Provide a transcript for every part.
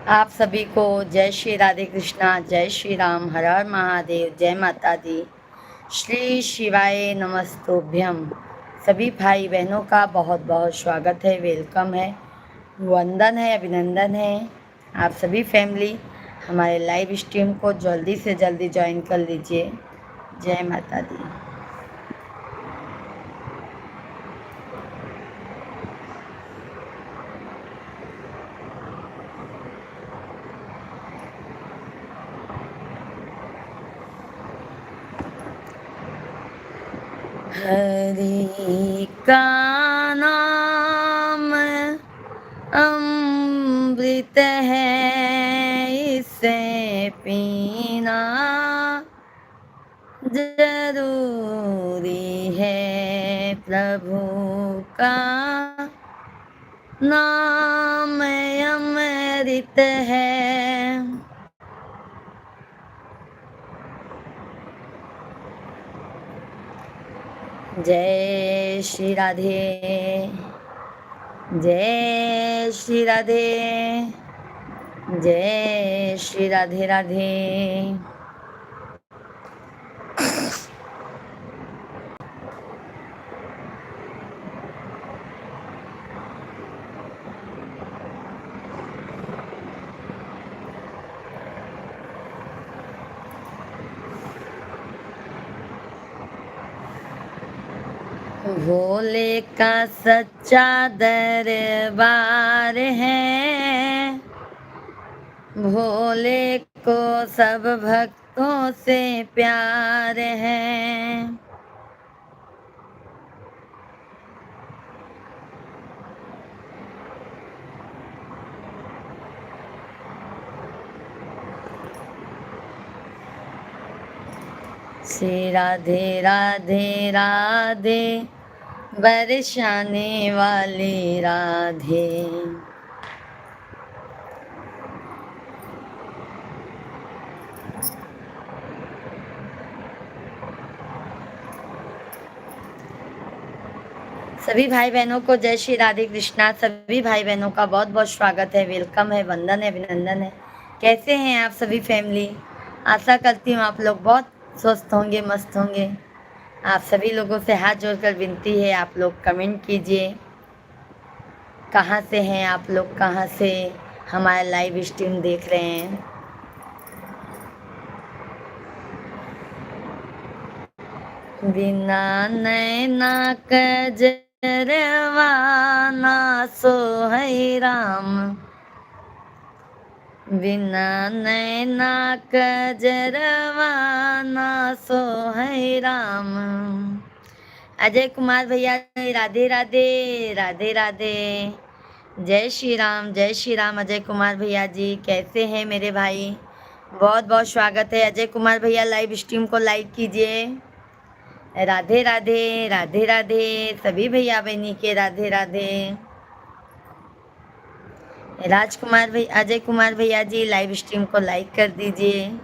आप सभी को जय श्री राधे कृष्णा, जय श्री राम, हर हर महादेव, जय माता दी, श्री शिवाय नमस्तुभ्यम। सभी भाई बहनों का बहुत बहुत स्वागत है, वेलकम है, वंदन है, अभिनंदन है। आप सभी फैमिली हमारे लाइव स्ट्रीम को जल्दी से जल्दी ज्वाइन कर लीजिए। जय माता दी। हरि का नाम अमृत है, इसे पीना जरूरी है। प्रभु का नाम अमृत है। जय श्री राधे, जय श्री राधे, जय श्री राधे राधे। भोले का सच्चा दरबार है, भोले को सब भक्तों से प्यार है। श्री राधे राधे राधे, बरसाने वाली राधे। सभी भाई बहनों को जय श्री राधे कृष्णा। सभी भाई बहनों का बहुत बहुत स्वागत है, वेलकम है, वंदन है, अभिनंदन है। कैसे हैं आप सभी फैमिली? आशा करती हूँ आप लोग बहुत स्वस्थ होंगे, मस्त होंगे। आप सभी लोगों से हाथ जोड़कर विनती है, आप लोग कमेंट कीजिए कहाँ से हैं आप लोग, कहाँ से हमारा लाइव स्ट्रीम देख रहे हैं। बिना नैना कजरवा ना सोहै राम, बिना नैना कजरवा ना सोहै राम। अजय कुमार भैया राधे राधे, राधे राधे, जय श्री राम, जय श्री राम। अजय कुमार भैया जी कैसे हैं मेरे भाई? बहुत बहुत स्वागत है। अजय कुमार भैया लाइव स्ट्रीम को लाइक कीजिए। राधे राधे, राधे राधे, सभी भैया बहनी के राधे राधे। राजकुमार भाई, अजय कुमार भैया जी लाइव स्ट्रीम को लाइक कर दीजिए।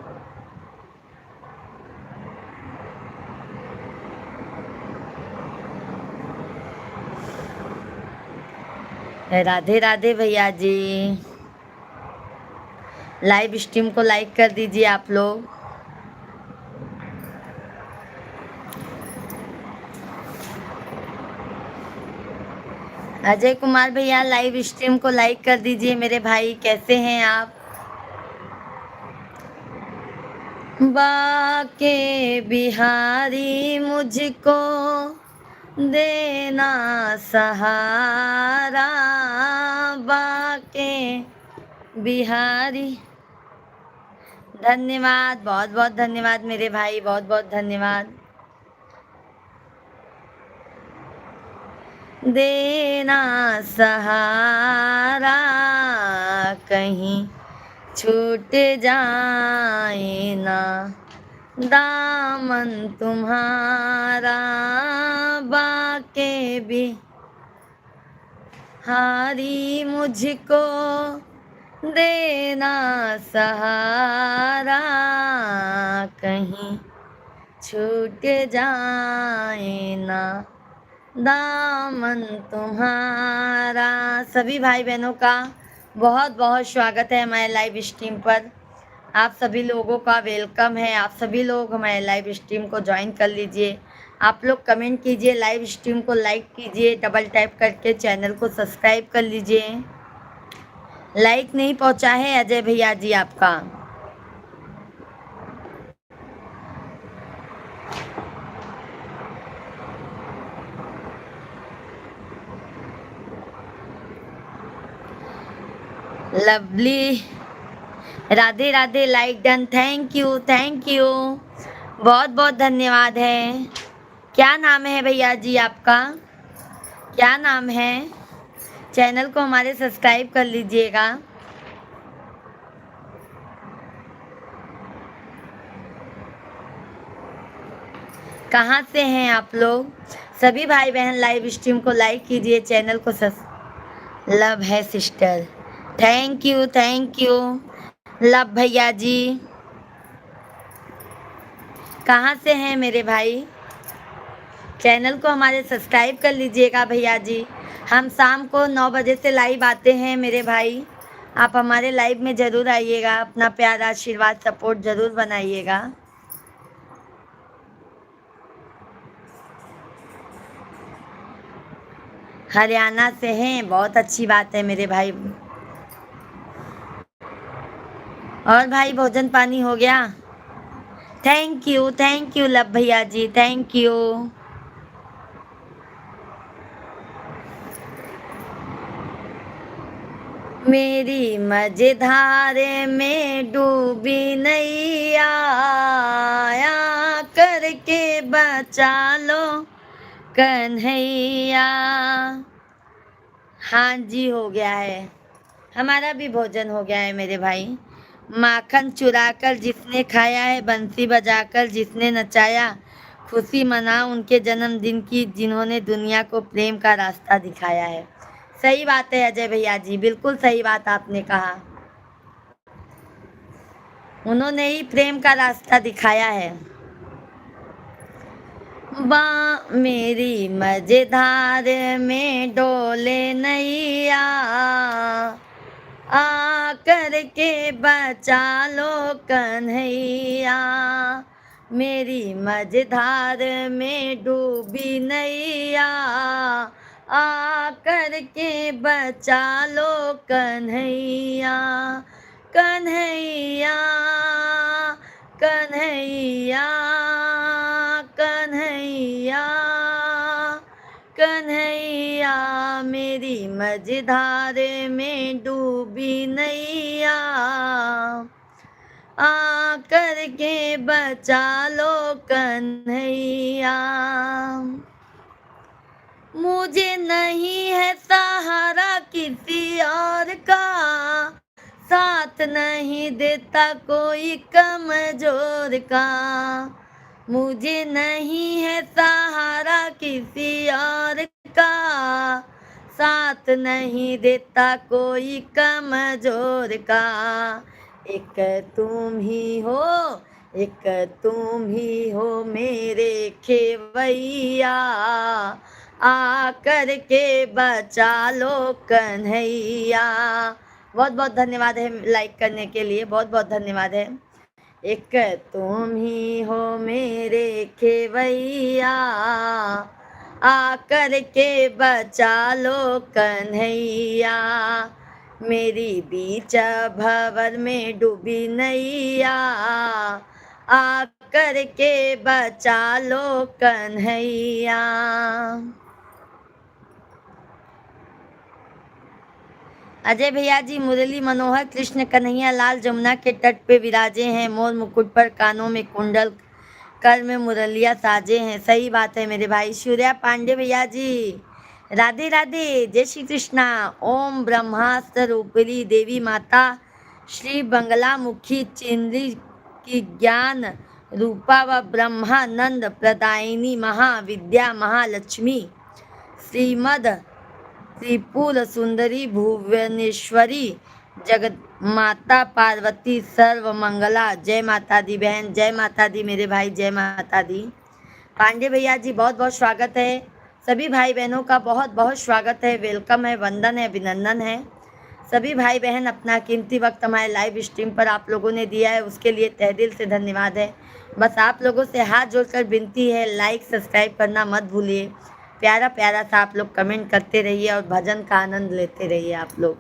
राधे राधे भैया जी, लाइव स्ट्रीम को लाइक कर दीजिए आप लोग। अजय कुमार भैया लाइव स्ट्रीम को लाइक कर दीजिए मेरे भाई। कैसे हैं आप? बाके बिहारी मुझको देना सहारा, बाके बिहारी। धन्यवाद, बहुत बहुत धन्यवाद मेरे भाई, बहुत बहुत धन्यवाद। देना सहारा, कहीं छूट जाए ना दामन तुम्हारा, बाके भी हारी मुझको देना सहारा, कहीं छूट जाए ना दामन तुम्हारा। सभी भाई बहनों का बहुत बहुत स्वागत है हमारे लाइव स्ट्रीम पर। आप सभी लोगों का वेलकम है। आप सभी लोग हमारे लाइव स्ट्रीम को ज्वाइन कर लीजिए। आप लोग कमेंट कीजिए, लाइव स्ट्रीम को लाइक कीजिए, डबल टैप करके चैनल को सब्सक्राइब कर लीजिए। लाइक नहीं पहुंचा है अजय भैया जी आपका। Lovely, Radhe Radhe, like done, thank you thank you, बहुत बहुत धन्यवाद है। क्या नाम है भैया जी आपका, क्या नाम है? चैनल को हमारे सब्सक्राइब कर लीजिएगा। कहाँ से हैं आप लोग? सभी भाई बहन लाइव स्ट्रीम को लाइक कीजिए, चैनल को लव है सिस्टर, थैंक यू लव भैया जी। कहाँ से हैं मेरे भाई? चैनल को हमारे सब्सक्राइब कर लीजिएगा भैया जी। हम शाम को 9 बजे से लाइव आते हैं मेरे भाई। आप हमारे लाइव में ज़रूर आइएगा, अपना प्यार आशीर्वाद सपोर्ट ज़रूर बनाइएगा। हरियाणा से हैं, बहुत अच्छी बात है मेरे भाई। और भाई भोजन पानी हो गया? थैंक यू लव भैया जी, थैंक यू। मेरी मझधार में डूबी नैया, आया करके बचा लो कन्हैया। हाँ जी, हो गया है, हमारा भी भोजन हो गया है मेरे भाई। माखन चुराकर जिसने खाया है, बंसी बजाकर जिसने नचाया, खुशी मना उनके जन्मदिन की जिन्होंने दुनिया को प्रेम का रास्ता दिखाया है। सही बात है अजय भैया जी, बिल्कुल सही बात आपने कहा। उन्होंने ही प्रेम का रास्ता दिखाया है। बा मेरी मझधार में डोले नैया, आ करके बचा लो कन्हैया। मेरी मझधार में डूबी नैया, आ करके बचा लो कन्हैया। कन्हैया कन्हैया कन्हैया कन्हैया, मेरी मझधार में डूबी नैया, आ करके बचा लो कन्हैया। मुझे नहीं है सहारा किसी और का, साथ नहीं देता कोई कमजोर का। मुझे नहीं है सहारा किसी और का, साथ नहीं देता कोई कमजोर का। एक तुम ही हो, एक तुम ही हो मेरे खेवैया, आ करके बचा लो कन्हैया। बहुत बहुत धन्यवाद है लाइक करने के लिए, बहुत बहुत धन्यवाद है। एक तुम ही हो मेरे खेवैया, आ करके बचा लो कन्हैया। मेरी बीच भंवर में डूबी नैया, आ करके बचा लो कन्हैया। अजय भैया जी, मुरली मनोहर कृष्ण कन्हैया लाल जमुना के तट पे विराजे हैं, मोर मुकुट पर कानों में कुंडल, कर में मुरलिया साजे हैं। सही बात है मेरे भाई। सूर्या पांडे भैया जी, राधे राधे, जय श्री कृष्णा। ओम ब्रह्मास्त्र रूपरी देवी माता, श्री बंगला मुखी चिंदी की ज्ञान रूपा व ब्रह्मानंद प्रदायिनी महाविद्या महालक्ष्मी, श्रीमद त्रिपुर सुंदरी भुवनेश्वरी, जगत माता पार्वती सर्व मंगला। जय माता दी बहन, जय माता दी मेरे भाई, जय माता दी। पांडे भैया जी, बहुत बहुत स्वागत है। सभी भाई बहनों का बहुत बहुत स्वागत है, वेलकम है, वंदन है, अभिनंदन है। सभी भाई बहन अपना कीमती वक्त हमारे लाइव स्ट्रीम पर आप लोगों ने दिया है, उसके लिए तहे दिल से धन्यवाद है। बस आप लोगों से हाथ जोड़कर विनती है, लाइक सब्सक्राइब करना मत भूलिए। प्यारा प्यारा सा आप लोग कमेंट करते रहिए और भजन का आनंद लेते रहिए आप लोग।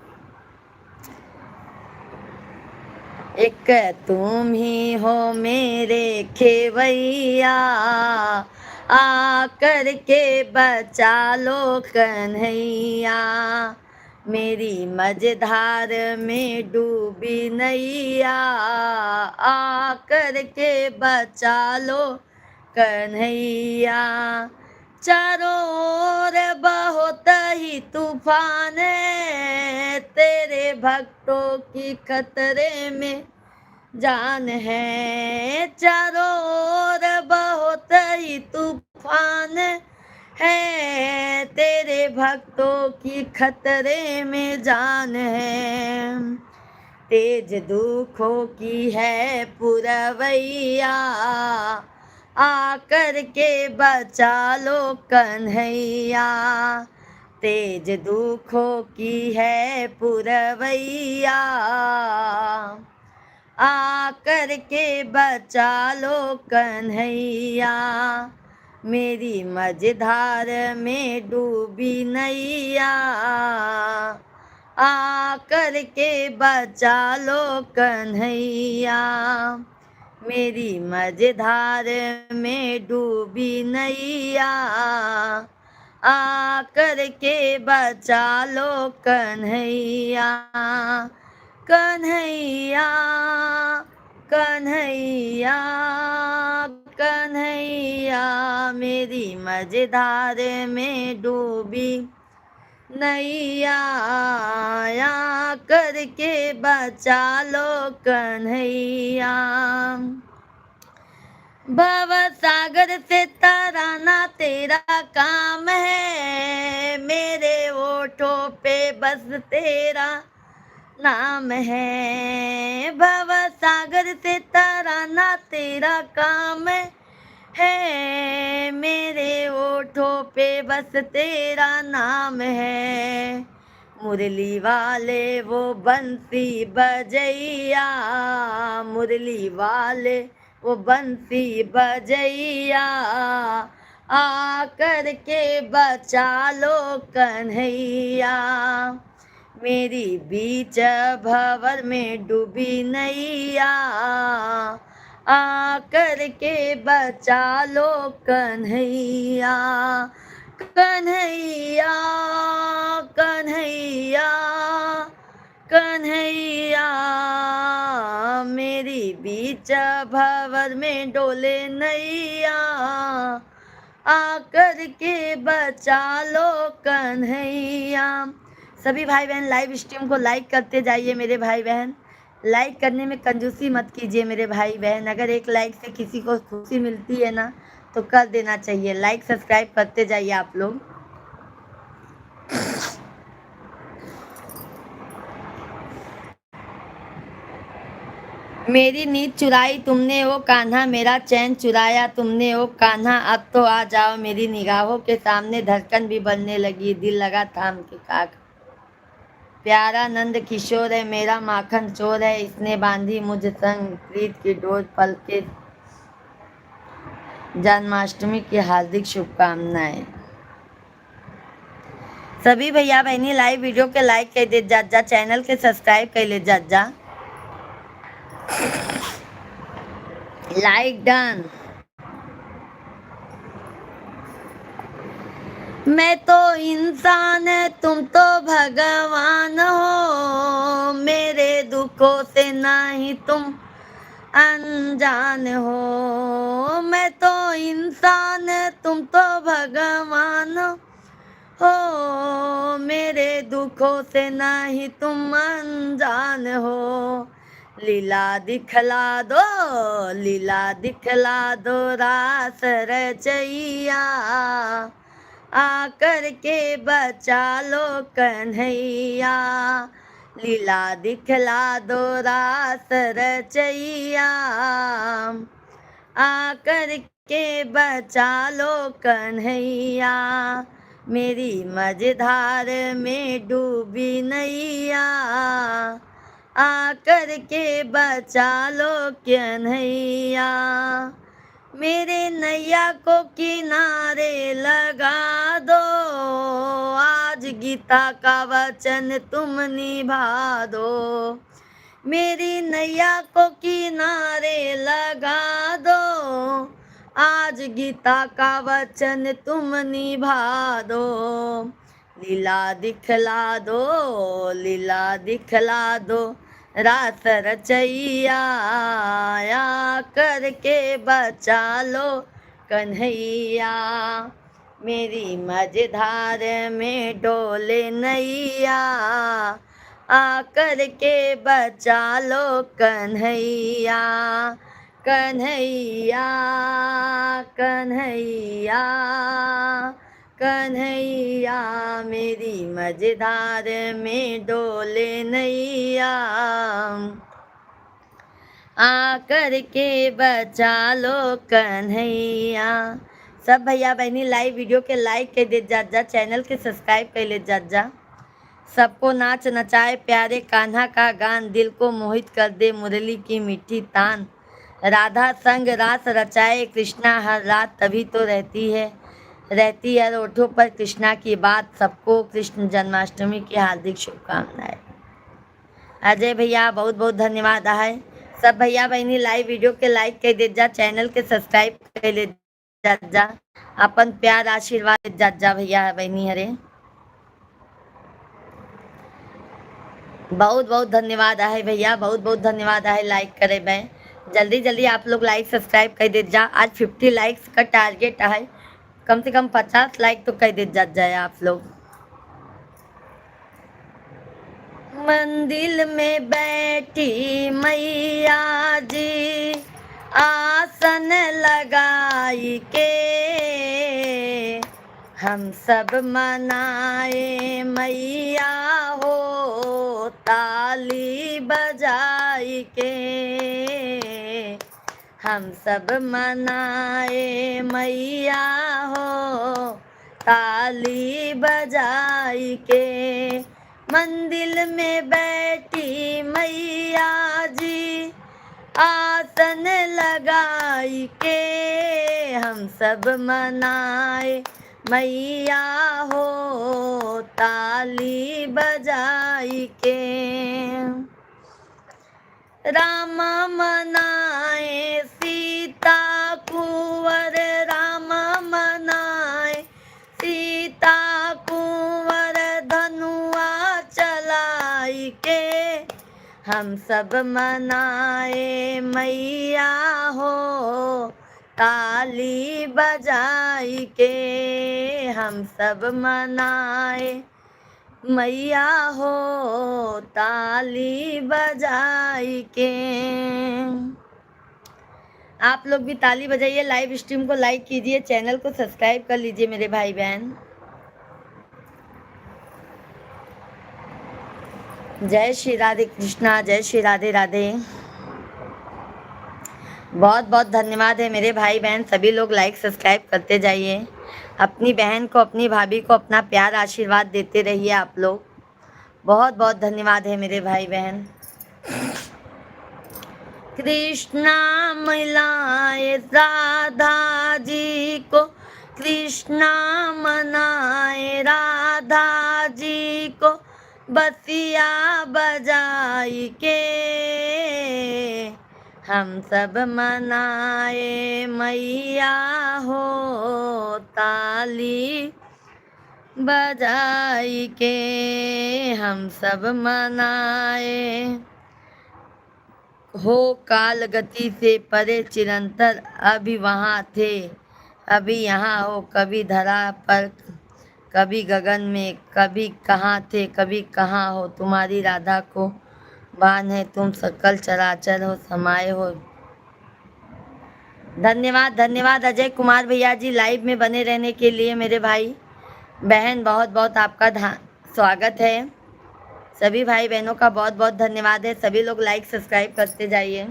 एक तुम ही हो मेरे खेवैया, आकर के बचा लो कन्हैया। मेरी मझधार में डूबी नैया, आकर के बचा लो कन्हैया। चारों ओर बहुत ही तूफान है, तेरे भक्तों की खतरे में जान है। चारों ओर बहुत ही तूफान है, तेरे भक्तों की खतरे में जान है। तेज दुखों की है पुरवैया, आकर के बचा लो कन्हैया। तेज दुखों की है पुरवैया, आकर के बचा लो कन्हैया। मेरी मझधार में डूबी नैया, आकर के बचा लो कन्हैया। मेरी मझधार में डूबी नैया, आकर के बचा लो कन्हैया। कन्हैया कन्हैया कन्हैया, मेरी मझधार में डूबी नैया, करके बचा लो कन्हैया। भव सागर से तराना तेरा काम है, मेरे ओठों पे बस तेरा नाम है। भव सागर से तराना तेरा काम है, मेरे ओठों पे बस तेरा नाम है। मुरली वाले वो बंसी बजैया, मुरली वाले वो बंसी बजैया, आकर के बचा लो कन्हैया। मेरी बीच भंवर में डूबी नैया, आकर के बचा लो कन्हैया। कन्हैया कन्हैया कन्हैया, मेरी बीच भंवर में डोले नैया, आकर के बचा लो कन्हैया। सभी भाई बहन लाइव स्ट्रीम को लाइक करते जाइए मेरे भाई बहन। लाइक करने में कंजूसी मत कीजिए मेरे भाई बहन। अगर एक लाइक से किसी को खुशी मिलती है ना तो कर देना चाहिए। लाइक सब्सक्राइब करते जाइए आप लोग। मेरी नींद चुराई तुमने ओ कान्हा, मेरा चैन चुराया तुमने ओ कान्हा। अब तो आ जाओ मेरी निगाहों के सामने, धड़कन भी बढ़ने लगी, दिल लगा थाम के काख। प्यारा नंद किशोर है मेरा माखन चोर है, इसने बांधी मुझ संग प्रीत की डोर। पल के जन्माष्टमी की हार्दिक शुभकामनाएं। सभी भैया बहनी लाइव वीडियो के लाइक कर दे जा, चैनल के सब्सक्राइब कर ले जा। Like done. मैं तो इंसान तुम तो भगवान हो, मेरे दुखों से नहीं तुम अनजान हो। मैं तो इंसान तुम तो भगवान हो, मेरे दुखों से नहीं तुम अनजान हो। लीला दिखला दो, लीला दिखला दो रास रचैया, आकर के बचा लो कन्हैया। लीला दिखला दो रास रचैया, आकर के बचा लो कन्हैया। मेरी मझधार में डूबी नैया, आकर के बचा लो कन्हैया। मेरे नैया को किनारे लगा दो, आज गीता का वचन तुम निभा दो। मेरी नैया को किनारे लगा दो, आज गीता का वचन तुम निभा दो। लीला दिखला दो, लीला दिखला दो, रात रचैया, आया करके बचा लो कन्हैया। मेरी मझधार में डोले नैया, आकर के बचा लो कन्हैया। कन्हैया कन्हैया कन्हैया, मेरी मझधार में डोले नैया, आकर के बचा लो कन्हैया। सब भैया बहनी लाइव वीडियो के लाइक कर दे जा, चैनल के सब्सक्राइब कर ले जा। सबको नाच नचाए प्यारे कान्हा का गान, दिल को मोहित कर दे मुरली की मीठी तान। राधा संग रास रचाए कृष्णा हर रात, तभी तो रहती है ओठों पर कृष्णा की बात। सबको कृष्ण जन्माष्टमी की हार्दिक शुभकामनाएं। अजय भैया बहुत बहुत धन्यवाद है। सब भैया बहनी लाइव वीडियो के लाइक कर दे जा, चैनल के सब्सक्राइब कर ले जा, अपन प्यार आशीर्वाद जा भैया बहनी हरे। बहुत बहुत धन्यवाद है भैया, बहुत बहुत धन्यवाद है लाइक करे मैं। जल्दी जल्दी आप लोग लाइक सब्सक्राइब कर दे जा। आज 50 लाइक्स का टारगेट है, कम से कम 50 लाइक तो कर दे जाए आप लोग। मंदिर में बैठी मैया जी, आसन लगाई के, हम सब मनाए मैया हो, ताली बजाई के। हम सब मनाए मैया हो, ताली बजाई के। मंदिर में बैठी मैया जी, आसन लगाई के, हम सब मनाए मैया हो, ताली बजाई के। राम मनाए सीता कुंवर, राम मनाए सीता कुंवर, धनुआ चलाई के, हम सब मनाए मैया हो, ताली बजाई के। हम सब मनाए मैया हो, ताली बजाई के। आप लोग भी ताली बजाइए, लाइव स्ट्रीम को लाइक कीजिए, चैनल को सब्सक्राइब कर लीजिए मेरे भाई बहन। जय श्री राधे कृष्णा, जय श्री राधे राधे। बहुत बहुत धन्यवाद है मेरे भाई बहन, सभी लोग लाइक सब्सक्राइब करते जाइए। अपनी बहन को, अपनी भाभी को अपना प्यार आशीर्वाद देते रहिए आप लोग। बहुत बहुत धन्यवाद है मेरे भाई बहन। कृष्णा मिलाए राधा जी को, कृष्णा मनाए राधा जी को, बतिया बजाई के, हम सब मनाए मैया हो, ताली बजाई के। हम सब मनाए हो, काल गति से परे चिरंतर, अभी वहाँ थे अभी यहाँ हो, कभी धरा पर कभी गगन में, कभी कहाँ थे कभी कहाँ हो, तुम्हारी राधा को बान है, तुम सकल चराचर हो, समाये हो। धन्यवाद धन्यवाद अजय कुमार भैया जी, लाइव में बने रहने के लिए मेरे भाई बहन, बहुत बहुत आपका स्वागत है। सभी भाई बहनों का बहुत बहुत धन्यवाद है। सभी लोग लाइक सब्सक्राइब करते जाइए।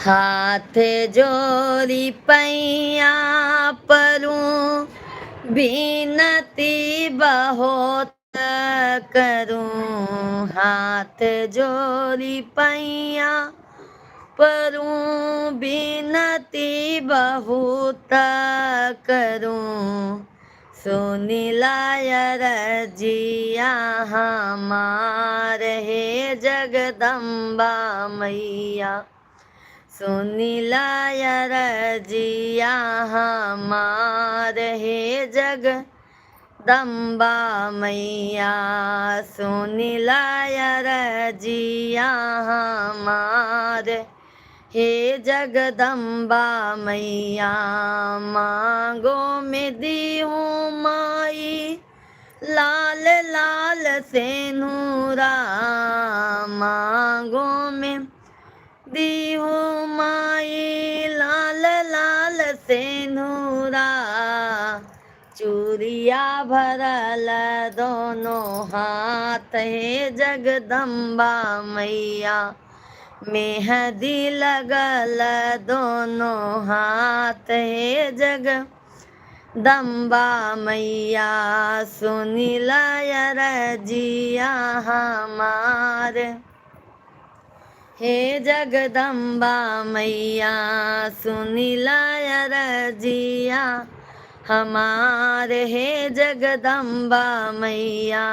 हाथ जोड़ी पैया परूं, बिनती बहुत करूं। हाथ जोड़ी पैया परूं, बिनती बहुत करूं। सुनिला रजिया हमार, हे जगदम्बा मैया। सुनिला रजिया हमार, हे जगदम्बा मैया। सुनिला रजिया हमार, हे जगदम्बा मैया। मांगो में दीहूँ माई, लाल लाल सेनुरा। मांगो में दीहूँ माई, लाल लाल सेनुरा। चूड़िया भरल दोनों हाथ, हे जगदम्बा मैया। मेहंदी लगल दोनों हाथ, हे जगदम्बा मैया। सुनिला रजिया हमार, हे जगदम्बा मैया। सुनिला रजिया हमार, हे जगदम्बा मैया।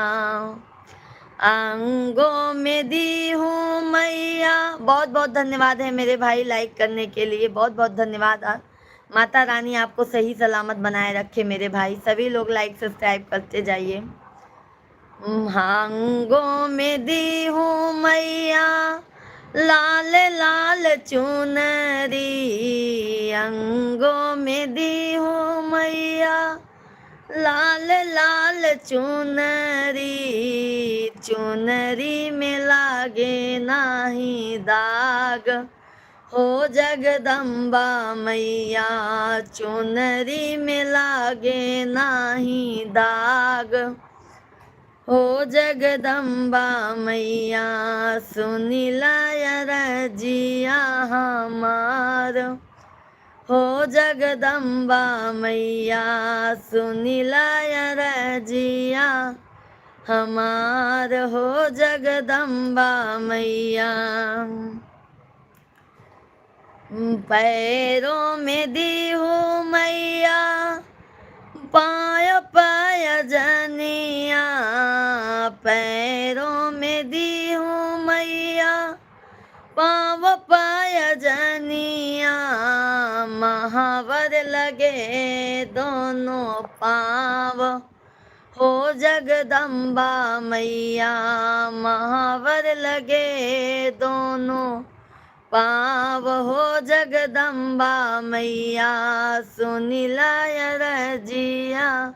अंगों में दी हूँ मैया। बहुत बहुत धन्यवाद है मेरे भाई लाइक करने के लिए, बहुत बहुत धन्यवाद। माता रानी आपको सही सलामत बनाए रखे मेरे भाई। सभी लोग लाइक सब्सक्राइब करते जाइए। अंगों में दी हूँ मैया, लाल लाल चुनरी। अंगों में दी हूँ मैया, लाल लाल चुनरी। चुनरी में लागे नाही दाग, हो जगदम्बा मैया। चुनरी में लागे नाही दाग, हो जगदम्बा मैया। सुनिला रजिया हमार, हो जगदम्बा मैया। सुनिला रजिया हमार, हो जगदम्बा मैया। पैरों में दी हूँ मैया, पाय पाय जनिया। पैरों में दी हूँ मैया, पाव पाय जनिया। महावर लगे दोनों पाव, हो जगदम्बा मैया। महावर लगे दोनों पाव, हो जगदम्बा मैया। सुनिला रजिया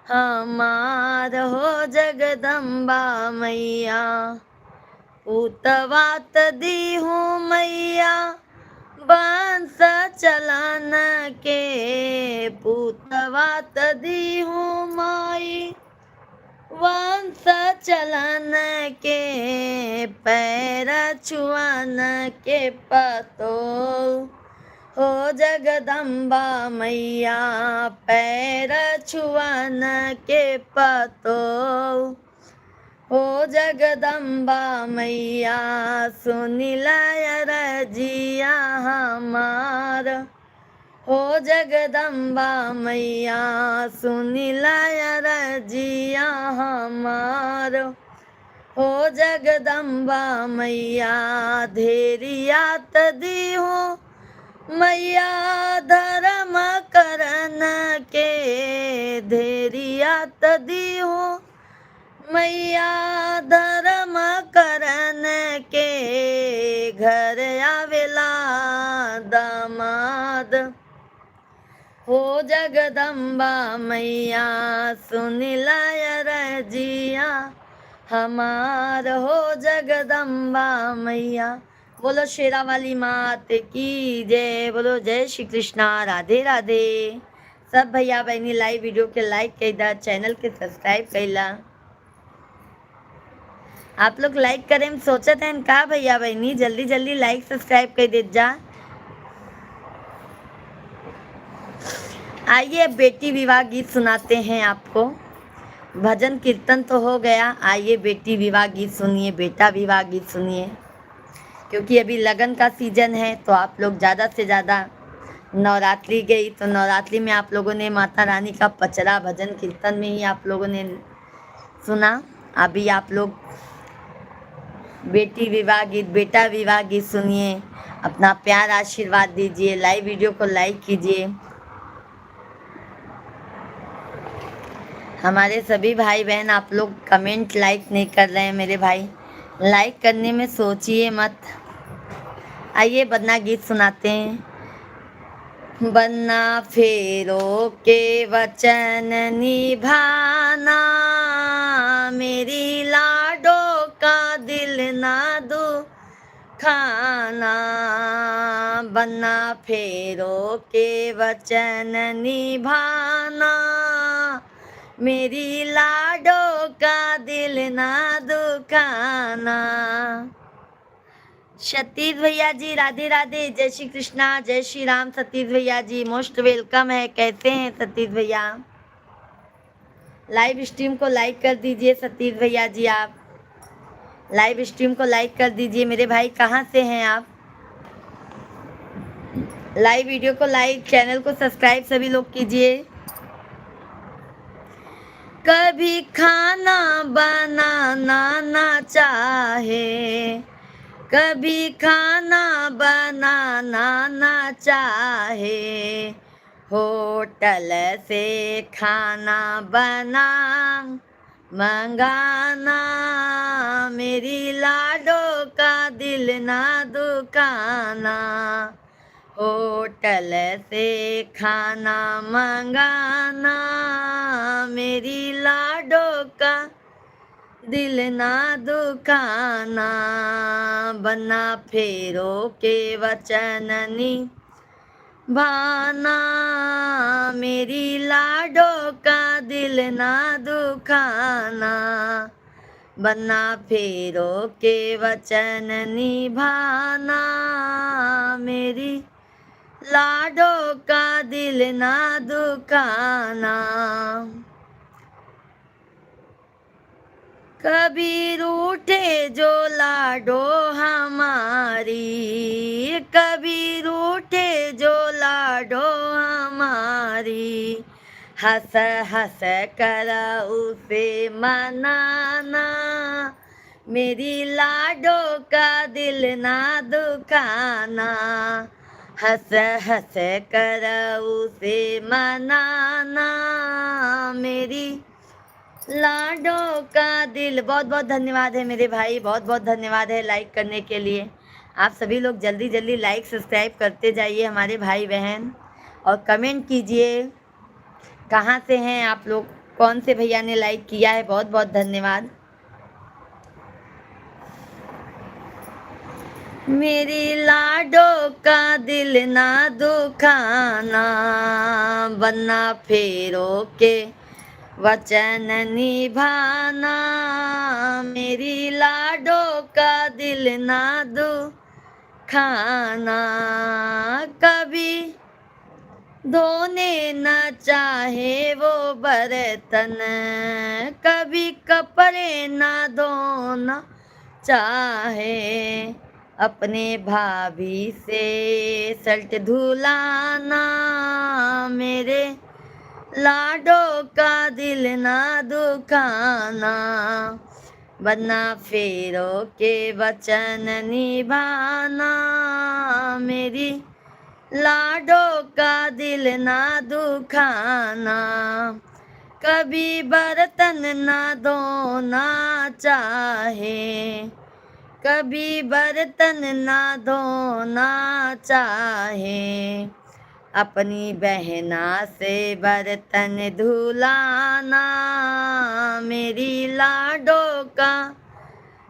हमार, हो जगदम्बा मैया। पूतवात दी हूँ मैया, बांस चलान के। पूतवात दी हूँ माई, वंश चलन के। पैर छुआन के पतो, हो जगदम्बा मैया। पैर छुआन के पतो, हो जगदम्बा मैया। सुनिला रजिया हमार, हो जगदम्बा मैया। सुनिला रजिया हमार, हो जगदम्बा मैया। धेरियात दी हो मैया, धर्म करन के। धेरियात दी हो मैया, धर्म करन के। घर आवेला दामाद, हो जगदम्बा मैया। सुनिला रजिया हमार, हो जगदम्बा मैया। बोलो शेरा वाली मात की जय। बोलो जय श्री कृष्णा, राधे राधे। सब भैया बहनी लाइव वीडियो के लाइक कैदा, चैनल के सब्सक्राइब कैला। आप लोग लाइक करें सोचत हैं का भैया बहनी, जल्दी जल्दी लाइक सब्सक्राइब कर दे जा। आइए अब बेटी विवाह गीत सुनाते हैं आपको। भजन कीर्तन तो हो गया, आइए बेटी विवाह गीत सुनिए, बेटा विवाह गीत सुनिए। क्योंकि अभी लगन का सीजन है तो आप लोग ज़्यादा से ज़्यादा, नवरात्रि गई तो नवरात्रि में आप लोगों ने माता रानी का पचरा भजन कीर्तन में ही आप लोगों ने सुना। अभी आप लोग बेटी विवाह गीत, बेटा विवाह गीत सुनिए, अपना प्यार आशीर्वाद दीजिए, लाइव वीडियो को लाइक कीजिए। हमारे सभी भाई बहन आप लोग कमेंट लाइक नहीं कर रहे हैं मेरे भाई, लाइक करने में सोचिए मत। आइए बन्ना गीत सुनाते हैं। बन्ना फेरो के वचन निभाना, मेरी लाडो का दिल ना दुखाना। बन्ना फेरो के वचन निभाना, मेरी लाडो का दिल ना दुखाना। सतीश भैया जी राधे राधे, जय श्री कृष्णा, जय श्री राम। सतीश भैया जी मोस्ट वेलकम है। कैसे हैं सतीश भैया? लाइव स्ट्रीम को लाइक कर दीजिए सतीश भैया जी, आप लाइव स्ट्रीम को लाइक कर दीजिए मेरे भाई। कहाँ से हैं आप? लाइव वीडियो को लाइक, चैनल को सब्सक्राइब सभी लोग कीजिए। कभी खाना बनाना ना चाहे, कभी खाना बनाना ना चाहे, होटल से खाना बना मंगाना, मेरी लाडो का दिल ना दुखाना। होटल से खाना मंगाना, मेरी लाडो का दिल ना दुखाना। बन्ना फेरो के वचन निभाना, मेरी लाडो का दिल ना दुखाना। बन्ना फेरो के वचन निभाना, मेरी लाडो का दिल ना दुखाना। कभी रूठे जो लाडो हमारी, कभी रूठे जो लाडो हमारी, हंस हंस कर उसे मनाना, मेरी लाडो का दिल ना दुखाना। हंस हंस कर उसे मनाना, मेरी लाडो का दिल। बहुत बहुत धन्यवाद है मेरे भाई, बहुत बहुत धन्यवाद है लाइक करने के लिए। आप सभी लोग जल्दी जल्दी लाइक सब्सक्राइब करते जाइए हमारे भाई बहन, और कमेंट कीजिए कहाँ से हैं आप लोग, कौन से भैया ने लाइक किया है। बहुत बहुत धन्यवाद। मेरी लाडो का दिल ना दुखाना, बन्ना फेरो के वचन निभाना, मेरी लाडो का दिल ना दुखाना। कभी धोने न चाहे वो बर्तन, कभी कपड़े न धोना चाहे, अपने भाभी से शर्ट धुलाना, मेरे लाडो का दिल ना दुखाना। बन्ना फेरो के वचन निभाना, मेरी लाडो का दिल ना दुखाना। कभी बर्तन ना धोना चाहे, कभी बर्तन ना धोना चाहे, अपनी बहना से बर्तन धुलाना, मेरी लाडो का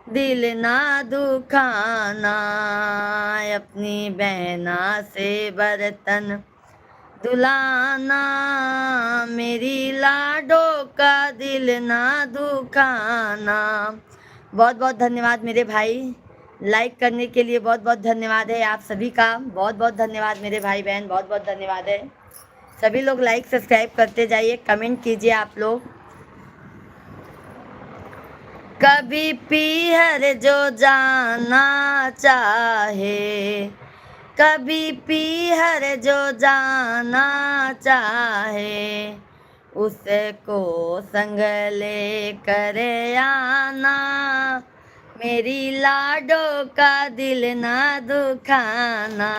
दिल ना दुखाना। अपनी बहना से बर्तन धुलाना, मेरी लाडो का दिल ना दुखाना। बहुत बहुत धन्यवाद मेरे भाई, लाइक करने के लिए बहुत बहुत धन्यवाद है आप सभी का। बहुत बहुत धन्यवाद मेरे भाई बहन, बहुत बहुत धन्यवाद है। सभी लोग लाइक सब्सक्राइब करते जाइए, कमेंट कीजिए आप लोग। कभी पीहर जो जाना चाहे, कभी पीहर जो जाना चाहे, उसको संग ले कर आना, मेरी लाडो का दिल ना दुखाना।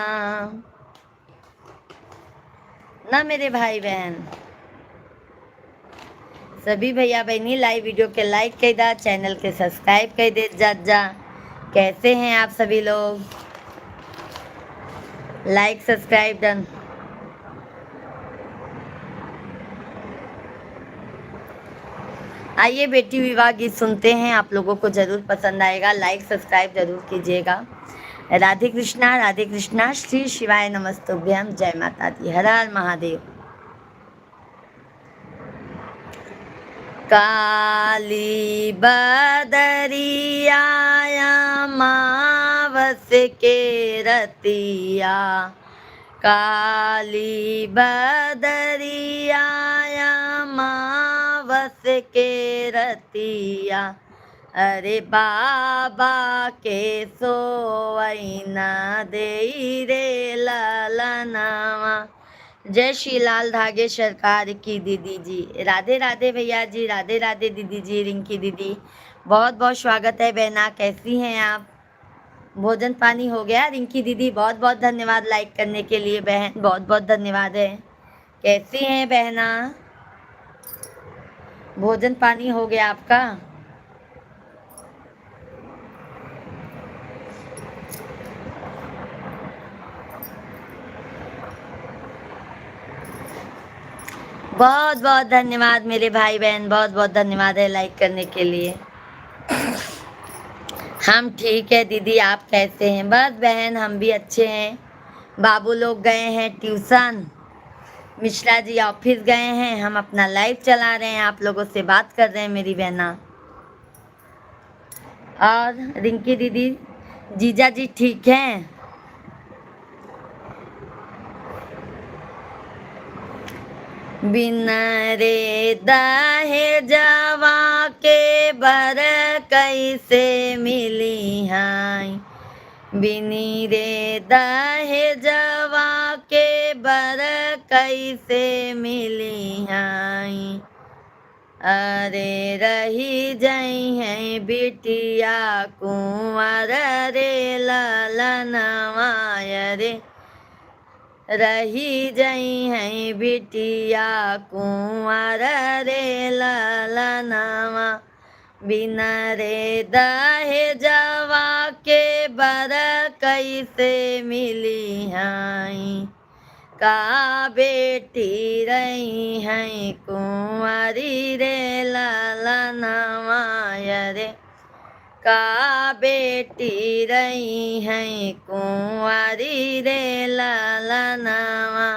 ना मेरे भाई बहन, सभी भैया बहनी लाइव वीडियो के लाइक कर दा, चैनल के सब्सक्राइब कर दे जा। कैसे हैं आप सभी लोग? Like subscribe done. आइए बेटी विवाह गीत सुनते हैं, आप लोगों को जरूर पसंद आएगा। लाइक सब्सक्राइब जरूर कीजिएगा। राधे कृष्णा, श्री शिवाय नमस्तुभ्यम, जय माता दी, हर हर महादेव। काली बदरिया अमावस के रतिया, काली बदरिया अमावस के रतिया, अरे बाबा के सोवैना देई रे ललनावा। जय श्री लाल धागे सरकार की दीदी जी। राधे राधे भैया जी, राधे राधे दीदी जी, रिंकी दीदी, बहुत बहुत स्वागत है बहना। कैसी हैं आप? भोजन पानी हो गया? रिंकी दीदी बहुत बहुत धन्यवाद लाइक करने के लिए बहन, बहुत बहुत धन्यवाद है। कैसी हैं बहना? भोजन पानी हो गया आपका? बहुत बहुत धन्यवाद मेरे भाई बहन, बहुत बहुत धन्यवाद है लाइक करने के लिए। हम ठीक है दीदी, आप कैसे हैं? बस बहन हम भी अच्छे हैं। बाबू लोग गए हैं ट्यूशन, मिश्रा जी ऑफिस गए हैं, हम अपना लाइव चला रहे हैं, आप लोगों से बात कर रहे हैं मेरी बहना। और रिंकी दीदी, जीजा जी ठीक हैं? बिना रे दहेजवा के बर कैसे मिली हैं, बिनी रे दहेजवा के बर कैसे मिली हैं, अरे रही जई हैं बिटिया कुंवर रे ललनवा, रे रही जई हैं बिटिया कुंवर रे ललनवा, बिना रे दहेजवा के बर कैसे मिली हैं, का बेटी रही हैं कुंवरी रे ललनवा, रे का बेटी रही हैं कुंवरी रे ललनवा,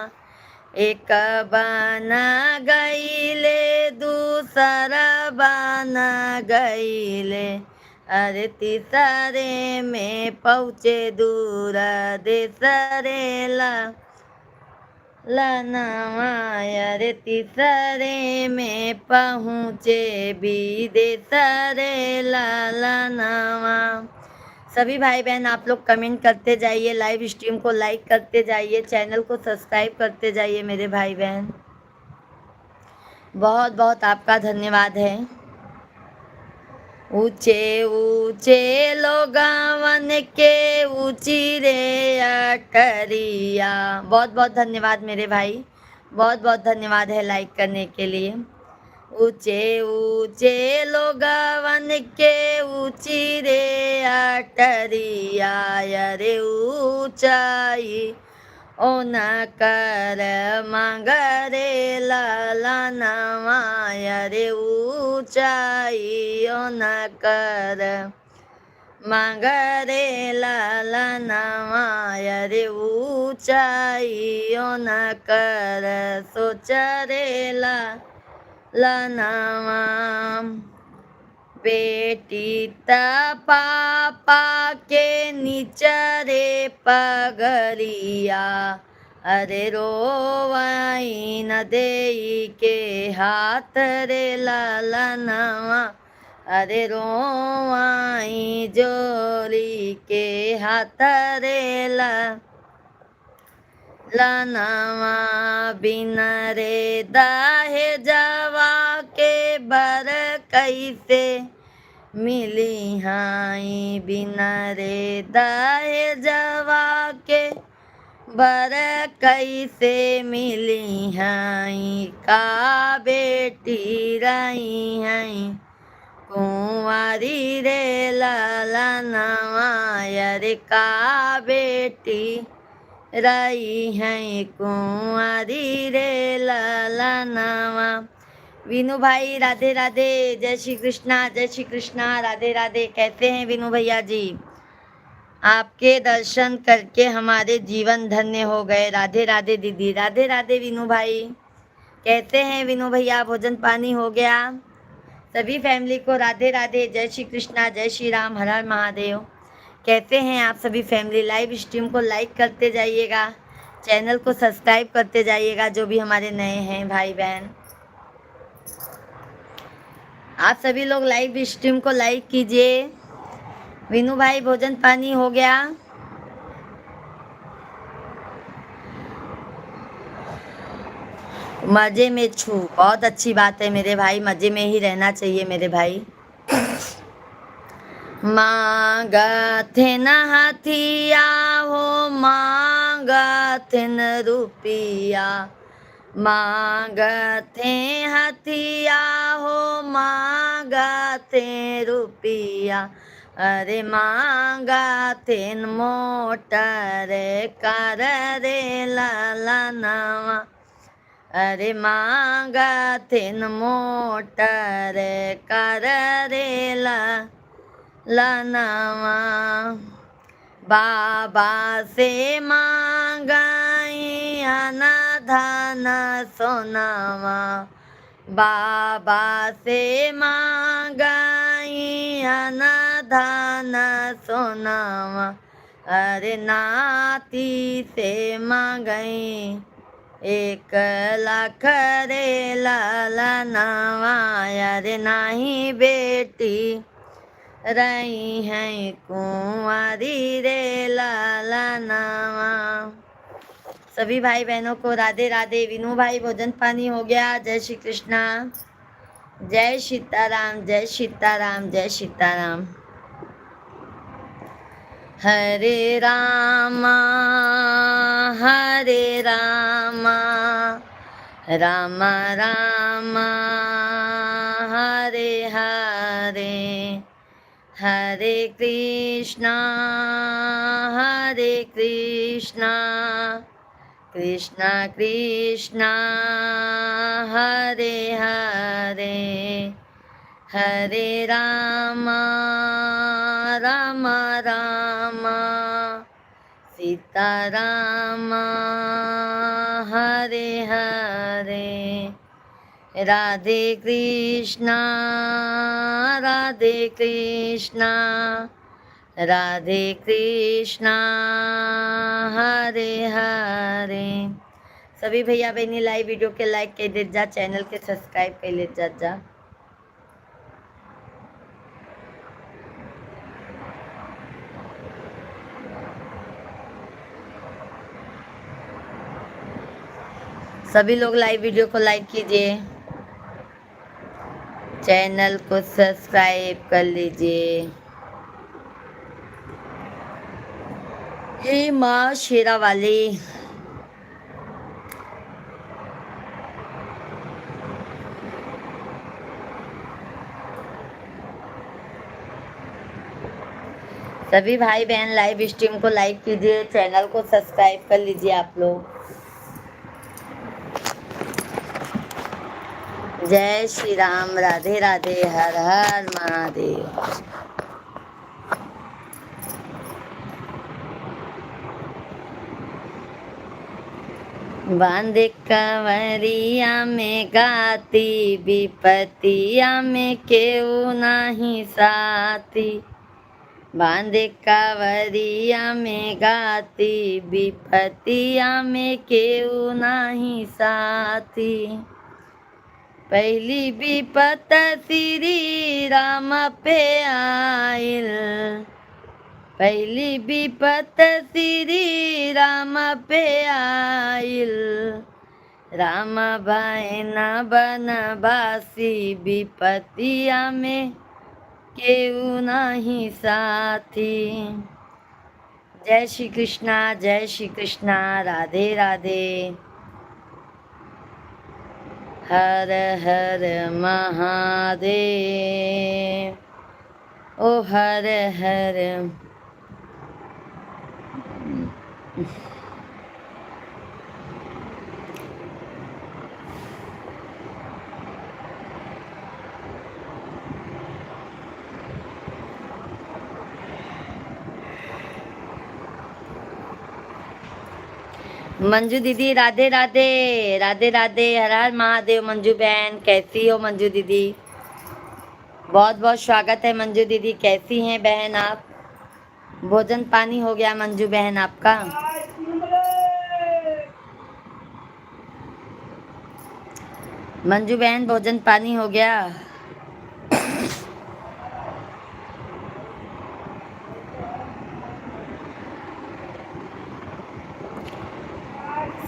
एक बना गईले दूसरा बना गईले, अरे तीसरे में पहुँचे दूर देसरे ललनवा, अरे तीसरे में पहुँचे विदेश रे ललनवा। सभी भाई बहन आप लोग कमेंट करते जाइए, लाइव स्ट्रीम को लाइक करते जाइए, चैनल को सब्सक्राइब करते जाइए मेरे भाई बहन, बहुत बहुत आपका धन्यवाद है। ऊंचे ऊंचे लोगावन के ऊंची रे अटरिया, बहुत बहुत धन्यवाद मेरे भाई, बहुत बहुत धन्यवाद है लाइक करने के लिए। ऊंचे ऊंचे लोगावन के ऊंची रे अटरिया, रे ऊंचाई ओ न कर मगरे ललनवा, रे ऊंचाई ओ न कर मगरे ललनवा, रे ऊंचाई ओ न कर सोच रे ललनवा। बेटी पापा के निचरे पगरिया, अरे रोवाई न देई के हाथ रे ललनवा, अरे रोवाई जोरी के हाथ रे ललनवा, बिन रे दाहे जवा के बर कैसे मिली हाई, बिन रे दाहे जवा के बर कैसे मिली हाई, का बेटी रही हैं कुंवारी रे ललनवा, अरे का बेटी रही हैं कुंवारी रे ललनवा। विनू भाई राधे राधे, जय श्री कृष्णा, जय श्री कृष्णा, राधे राधे। कैसे हैं विनू भैया जी? आपके दर्शन करके हमारे जीवन धन्य हो गए। राधे राधे दीदी, राधे राधे विनू भाई। कैसे हैं विनू भैया? भोजन पानी हो गया? सभी फैमिली को राधे राधे, जय श्री कृष्णा, जय श्री राम, हर हर महादेव। कैसे हैं आप सभी फैमिली? लाइव स्ट्रीम को लाइक करते जाइएगा, चैनल को सब्सक्राइब करते जाइएगा, जो भी हमारे नए हैं भाई बहन। आप सभी लोग लाइव स्ट्रीम को लाइक कीजिए। विनू भाई भोजन पानी हो गया? मजे में छू, बहुत अच्छी बात है मेरे भाई, मजे में ही रहना चाहिए मेरे भाई। मांगथिन हथिया हो, मांगथिन रुपिया, मांगथे हथिया हो, मांगथे रुपिया, अरे मांगथिन मोटर कर रे ललनवा, अरे मांगथिन मोटर कर रे ललनवा, बाबा से मांगाई अनधन सोनावा, बाबा से मांगाई अनधन सोनावा, अरे नाती से मांगई 1 लाख रे ललनवा, अरे नाही बेटी रही हैं कुंवारी रे ललनवा। सभी भाई बहनों को राधे राधे। विनू भाई भोजन पानी हो गया? जय श्री कृष्णा, जय सीताराम, जय सीताराम, जय सीताराम। हरे रामा हरे रामा, राम राम हरे हरे, हरे कृष्णा कृष्णा कृष्णा हरे हरे, हरे राम राम राम सीता राम, हरे हरे, राधे कृष्णा राधे कृष्णा, राधे कृष्णा हरे हरे। सभी भैया बहनी लाइव वीडियो के लाइक कर दे जा, चैनल के सब्सक्राइब कर ले जा। सभी लोग लाइव वीडियो को लाइक कीजिए, चैनल को सब्सक्राइब कर लीजिए। हे माँ शेरा वाली, सभी भाई बहन लाइव स्ट्रीम को लाइक कीजिए, चैनल को सब्सक्राइब कर लीजिए आप लोग। जय श्री राम, राधे राधे, हर हर महादेव। बांधे कंवरिया में गाती, विपतिया में केहू नहीं साथी। बांधे कंवरिया में गाती, विपतिया में केहू नहीं साथी। पहली विपत श्री राम पे आइल, पहली विपत श्री राम पे आइल। राम भैन बनवासी, विपतिया में केहू नहीं साथी। जय श्री कृष्णा, जय श्री कृष्णा, राधे राधे। हर हर महादेव, ओ हर हर। मंजू दीदी राधे राधे, राधे राधे, हर हर महादेव। मंजू बहन कैसी हो मंजू दीदी? बहुत बहुत स्वागत है मंजू दीदी, कैसी हैं बहन आप? भोजन पानी हो गया मंजू बहन आपका? मंजू बहन भोजन पानी हो गया?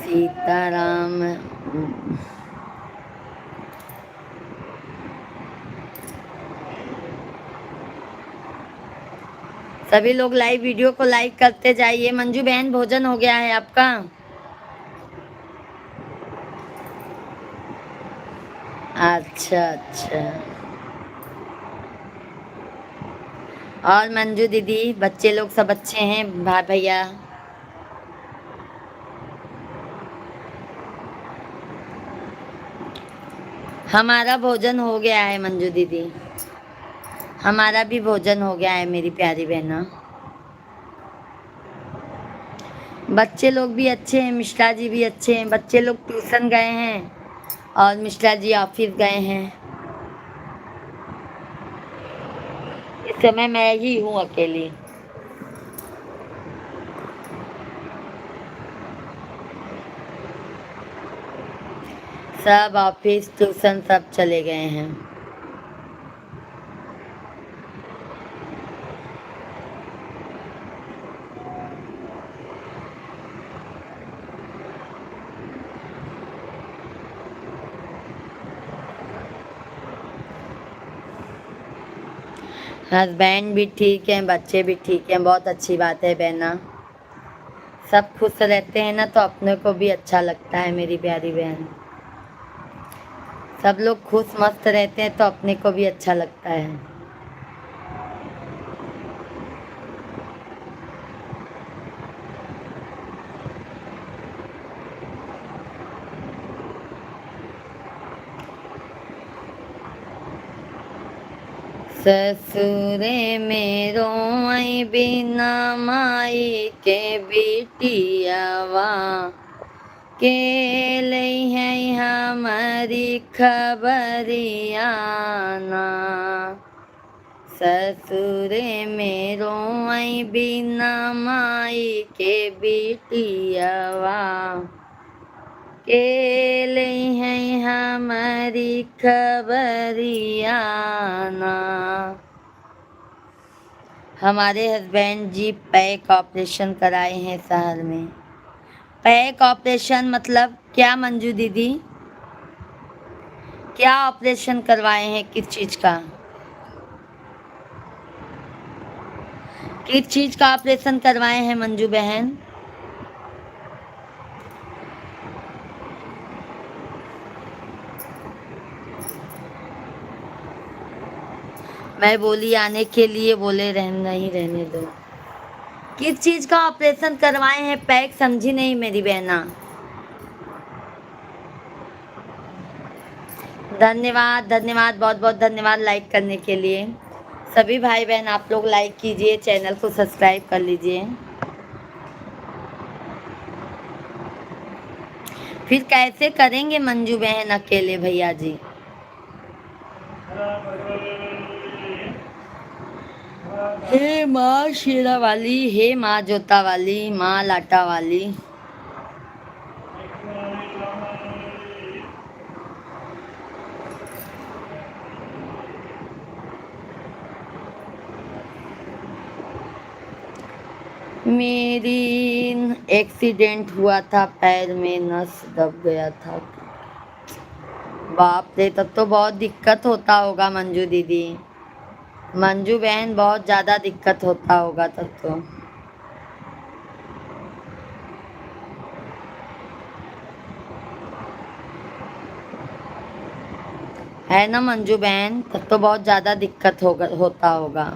सीताराम। सभी लोग लाइव वीडियो को लाइक करते जाइए। मंजू बहन भोजन हो गया है आपका? अच्छा अच्छा। और मंजू दीदी बच्चे लोग सब अच्छे हैं भाई भैया? हमारा भोजन हो गया है मंजू दीदी, हमारा भी भोजन हो गया है मेरी प्यारी बहना। बच्चे लोग भी अच्छे हैं, मिश्रा जी भी अच्छे हैं। बच्चे लोग ट्यूशन गए हैं और मिश्रा जी ऑफिस गए हैं। इस समय मैं ही हूँ अकेली। सब ऑफिस ट्यूशन सब चले गए हैं। हस्बैंड भी ठीक हैं, बच्चे भी ठीक हैं, बहुत अच्छी बात है बहना। सब खुश रहते हैं ना तो अपने को भी अच्छा लगता है मेरी प्यारी बहन। सब लोग खुश मस्त रहते हैं तो अपने को भी अच्छा लगता है। ससुरे मेरो आई बिना माई के बिटियावा, के लई है हमारी खबरियाना। ससुरे मेरो आई बिना माई के बिटियावा, के लई है हमारी खबरियाना। हमारे हस्बैंड जी पैक ऑपरेशन कराए हैं शहर में। पैक ऑपरेशन मतलब क्या मंजू दीदी? क्या ऑपरेशन करवाए हैं, किस चीज का? किस चीज का ऑपरेशन करवाए हैं मंजू बहन? मैं बोली आने के लिए, बोले नहीं रहने दो। किस चीज का ऑपरेशन करवाए हैं पैक? समझी नहीं मेरी बहना। धन्यवाद धन्यवाद, बहुत बहुत धन्यवाद लाइक करने के लिए। सभी भाई बहन आप लोग लाइक कीजिए, चैनल को सब्सक्राइब कर लीजिए। फिर कैसे करेंगे मंजू बहन अकेले भैया जी। हे माँ शेरा वाली, हे माँ जोता वाली, माँ लाटा वाली। मेरी एक्सीडेंट हुआ था, पैर में नस दब गया था। बाप रे, तब तो बहुत दिक्कत होता होगा मंजू दीदी, मंजू बहन, बहुत ज्यादा दिक्कत होता होगा तब तो। है ना मंजू बहन, तब तो बहुत ज्यादा दिक्कत होता होगा।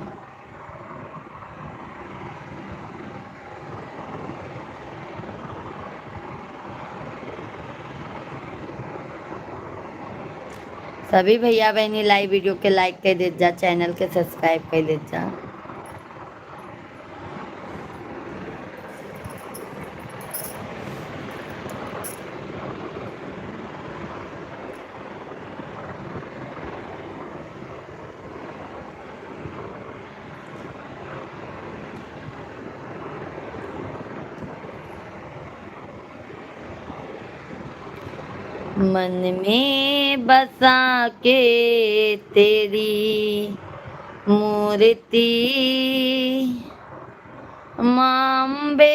सभी भैया बहनी लाइव वीडियो के लाइक कर दे जा, चैनल के सब्सक्राइब कर दे जा। मन में बसा के तेरी मूर्ति, मांबे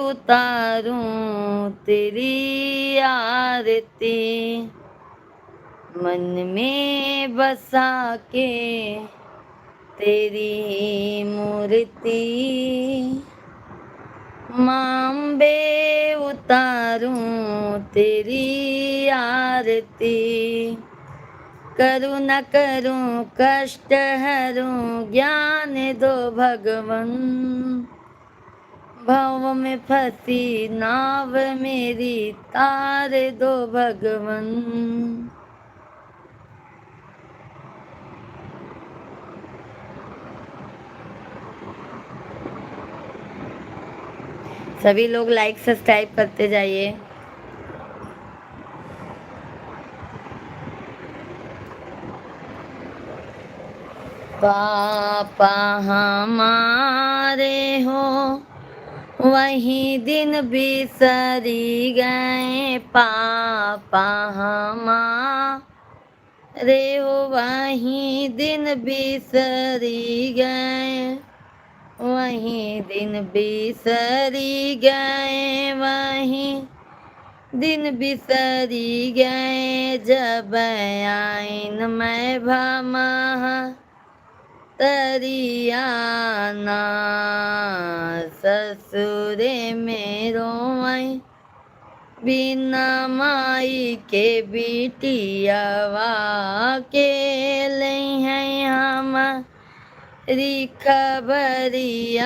उतारूं तेरी आरती। मन में बसा के तेरी मूर्ति, मांबे उतारूं तेरी आरती। करूं न करूं कष्ट हरूं, ज्ञान दो भगवन। भव में फंसी नाव मेरी, तार दो भगवन। सभी लोग लाइक सब्सक्राइब करते जाइए। पापा हमारे हो वही दिन बिसरी गए, पापा हमारे हो वही दिन बिसरी गए, वही दिन बिसरी गए, वही दिन बिसरी गए। जब आइन मैं भमा तरियाना, ससुरे मेरो आई बिना माई के बिटियावा के ले हैं हमारी खबरियाना।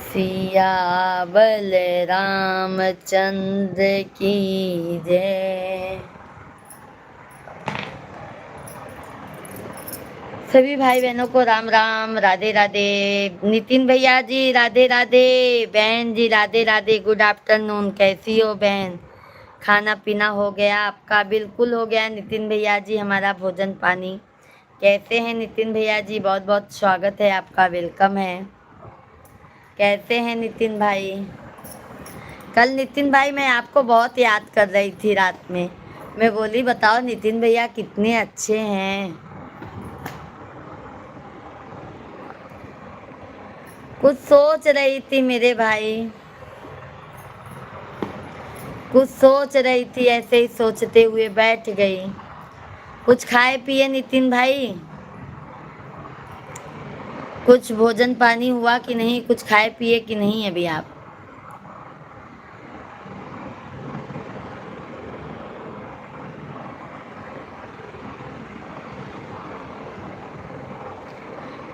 सिया बलराम चंद्र की जय। सभी भाई बहनों को राम राम, राधे राधे। नितिन भैया जी राधे राधे, बहन जी राधे राधे, गुड आफ्टरनून। कैसी हो बहन, खाना पीना हो गया आपका? बिल्कुल हो गया नितिन भैया जी, हमारा भोजन पानी। कैसे हैं नितिन भैया जी? बहुत बहुत स्वागत है आपका, वेलकम है। कैसे हैं नितिन भाई? कल नितिन भाई मैं आपको बहुत याद कर रही थी रात में, मैं बोली बताओ नितिन भैया कितने अच्छे हैं। कुछ सोच रही थी मेरे भाई, कुछ सोच रही थी, ऐसे ही सोचते हुए बैठ गई। कुछ खाए पिए नितिन भाई? कुछ भोजन पानी हुआ कि नहीं? कुछ खाए पिए कि नहीं अभी आप?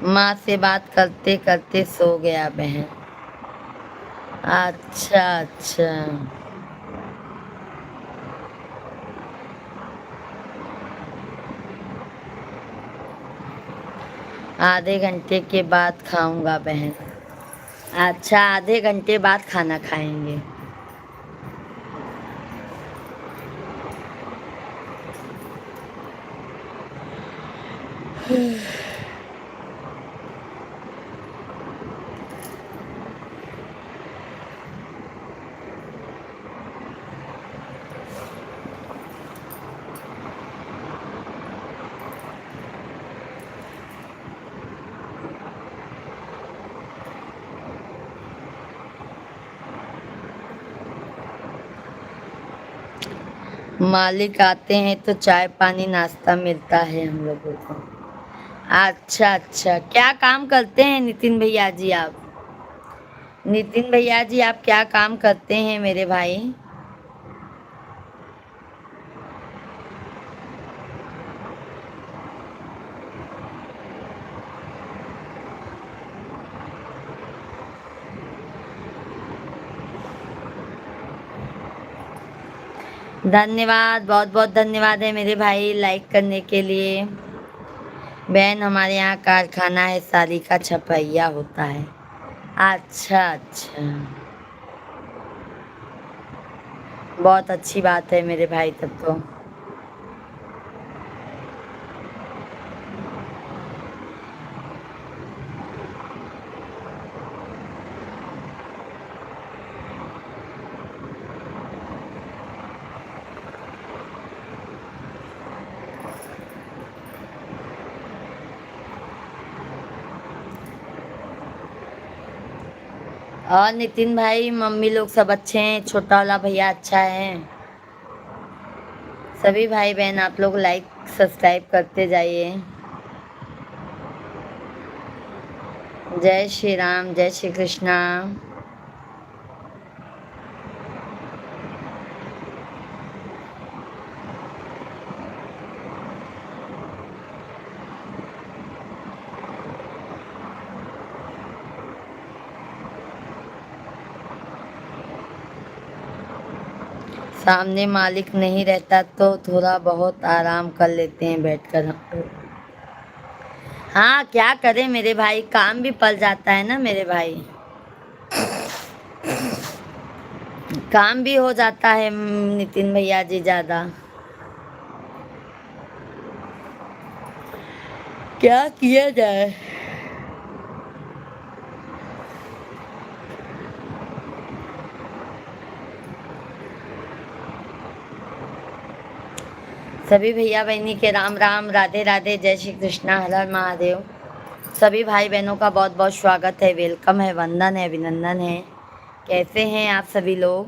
माँ से बात करते करते सो गया बहन। अच्छा अच्छा। आधे घंटे के बाद खाऊंगा बहन। अच्छा, आधे घंटे बाद खाना खाएंगे। मालिक आते हैं तो चाय पानी नाश्ता मिलता है हम लोगों को। अच्छा अच्छा, क्या काम करते हैं नितिन भैया जी आप? नितिन भैया जी आप क्या काम करते हैं मेरे भाई? धन्यवाद, बहुत बहुत धन्यवाद है मेरे भाई लाइक करने के लिए। बहन हमारे यहाँ कारखाना है, साड़ी का छपैया होता है। अच्छा अच्छा, बहुत अच्छी बात है मेरे भाई तब तो। और नितिन भाई मम्मी लोग सब अच्छे हैं? छोटा वाला भैया अच्छा है? सभी भाई बहन आप लोग लाइक सब्सक्राइब करते जाइए। जय श्री राम, जय श्री कृष्णा। सामने मालिक नहीं रहता तो थोड़ा बहुत आराम कर लेते हैं बैठकर हम लोग। हाँ क्या करें मेरे भाई, काम भी पड़ जाता है ना मेरे भाई। काम भी हो जाता है नितिन भैया जी ज्यादा। क्या किया जाए। सभी भैया बहनी के राम राम, राधे राधे, जय श्री कृष्णा, हर हर महादेव। सभी भाई बहनों का बहुत बहुत स्वागत है, वेलकम है, वंदन है, अभिनंदन है। कैसे हैं आप सभी लोग?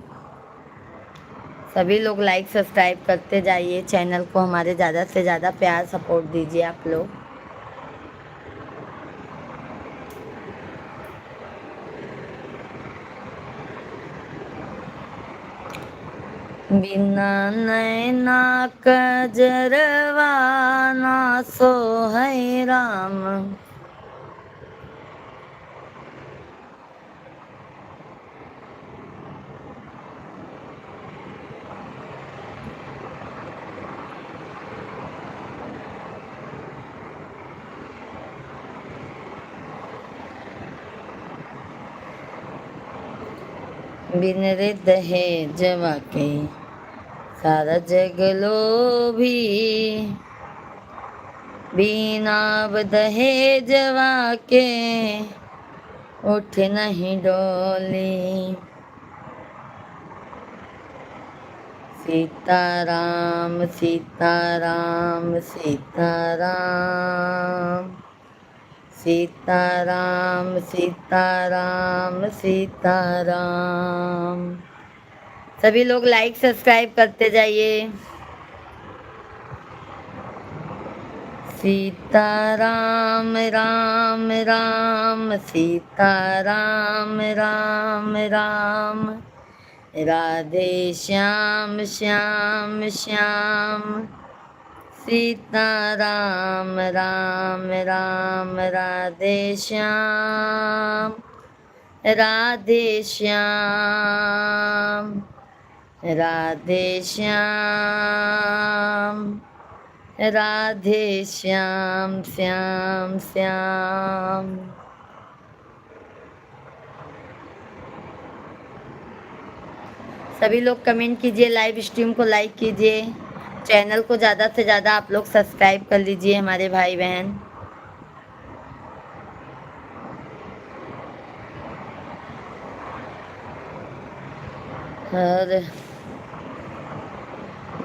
सभी लोग लाइक सब्सक्राइब करते जाइए चैनल को, हमारे ज़्यादा से ज़्यादा प्यार सपोर्ट दीजिए आप लोग। बिना नैना कजरवा ना सोहै राम। बिन रे दहेजवा के सारा जग लोभी, बिना दहेजवा के उठ नहीं डोली। सीताराम सीताराम सीताराम, सीताराम सीताराम सीताराम। सभी लोग लाइक सब्सक्राइब करते जाइए। सीताराम राम राम, सीताराम राम राम, राधे श्याम श्याम श्याम, सीता राम राम राम राधे श्याम राधे श्याम राधे श्याम राधे श्याम श्याम श्याम। सभी लोग कमेंट कीजिए, लाइव स्ट्रीम को लाइक कीजिए, चैनल को ज़्यादा से ज़्यादा आप लोग सब्सक्राइब कर लीजिए हमारे भाई बहन। और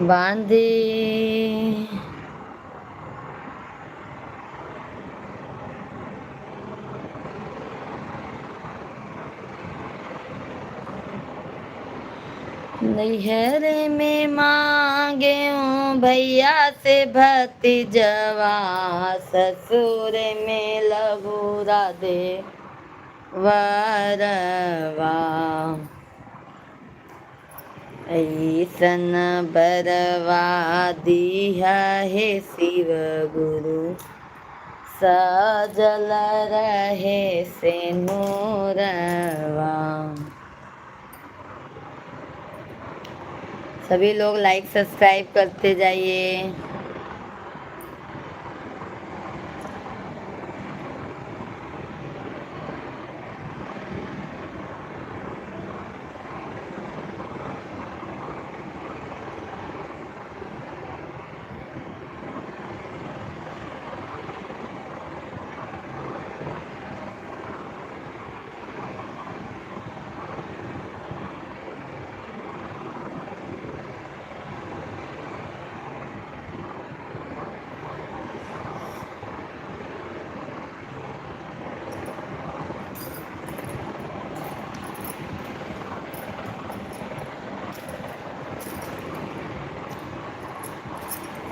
बांधे नैहर में मांगे हूँ भैया से भक्ति जवा, ससुर में लघु राधे वरवा। ऐसन बरवा दिया है शिव गुरु, सजल रहे से नूरवा। सभी लोग लाइक सब्सक्राइब करते जाइए।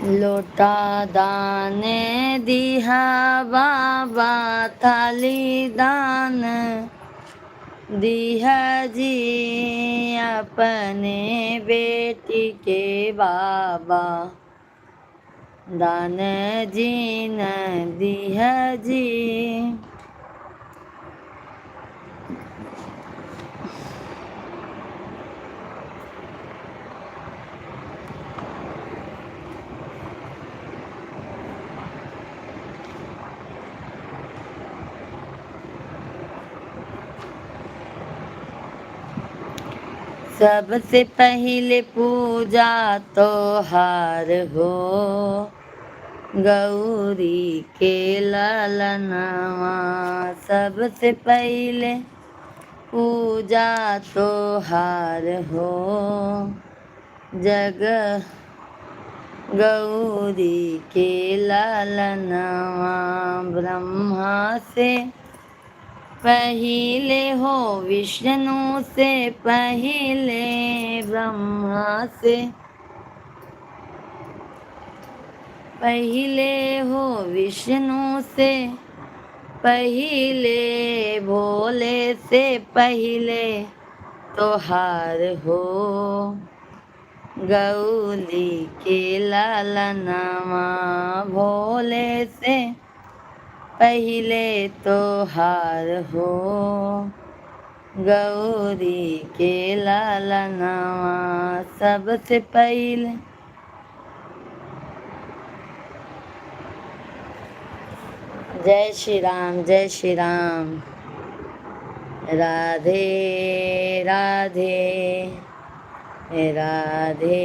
लोटा दाने दिहा बाबा, थाली दान दिहा जी अपने बेटी के बाबा, दान जी न दिहा जी। सबसे पहले पूजा तो हार हो, गौरी के ललनवा। सबसे पहले पूजा तो हार हो, जग गौरी के ललनवा। ब्रह्मा से पहिले हो, विष्णु से पहिले, ब्रह्मा से पहिले हो, विष्णु से पहिले, भोले से पहिले तोहार हो, गौरी के ललनवा। भोले से पहिले तोहार हो, गौरी के ललनवा। सबसे पहिले जय श्री राम, जय श्री राम। राधे राधे राधे।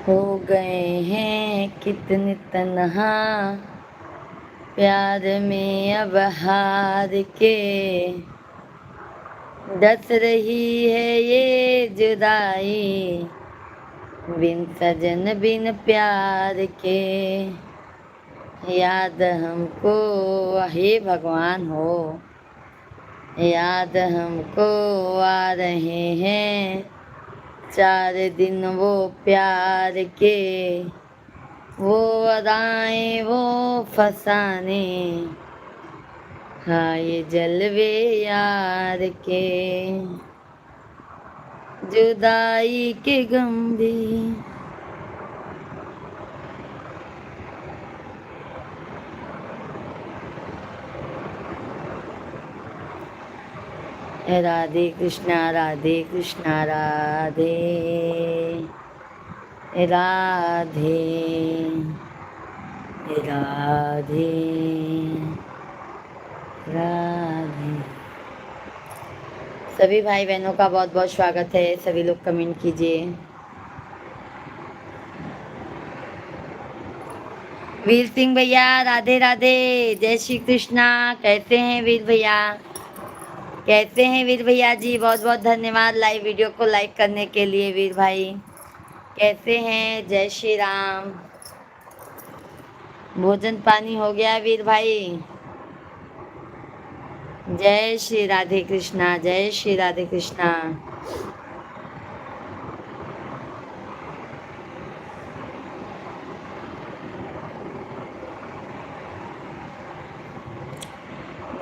हो गए हैं कितने तन्हा प्यार में अब हार के, डस रही है ये जुदाई बिन सजन बिन प्यार के। याद हमको, हे भगवान हो, याद हमको आ रहे हैं 4 दिन वो प्यार के, वो अदाएं वो फसाने, हाँ ये जलवे यार के, जुदाई के गंभीर। राधे कृष्णा राधे कृष्णा राधे राधे राधे राधे। सभी भाई बहनों का बहुत बहुत स्वागत है। सभी लोग कमेंट कीजिए। वीर सिंह भैया राधे राधे, जय श्री कृष्णा। कैसे हैं वीर भैया? कैसे हैं वीर भैया जी? बहुत बहुत धन्यवाद लाइव वीडियो को लाइक करने के लिए वीर भाई। कैसे हैं? जय श्री राम। भोजन पानी हो गया वीर भाई? जय श्री राधे कृष्णा, जय श्री राधे कृष्णा।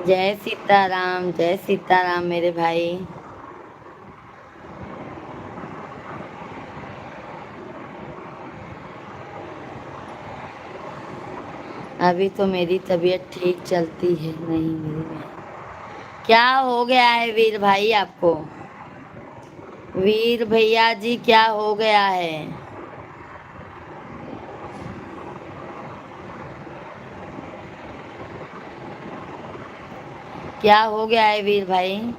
जय सीताराम, जय सीताराम मेरे भाई। अभी तो मेरी तबीयत ठीक चलती है। नहीं मेरी बहन, क्या हो गया है वीर भाई आपको? वीर भैया जी क्या हो गया है? क्या हो गया है वीर भाई?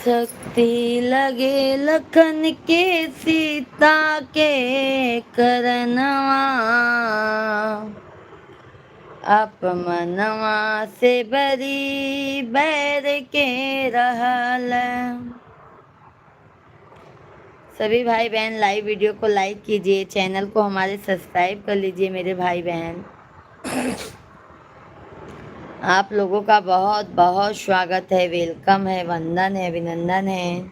शक्ति लगे लखन के सीता के करनवा, अपमनवा से बरी बैर के रहल। सभी भाई बहन लाइव वीडियो को लाइक कीजिए, चैनल को हमारे सब्सक्राइब कर लीजिए मेरे भाई बहन। आप लोगों का बहुत बहुत स्वागत है, वेलकम है, वंदन है, अभिनंदन है।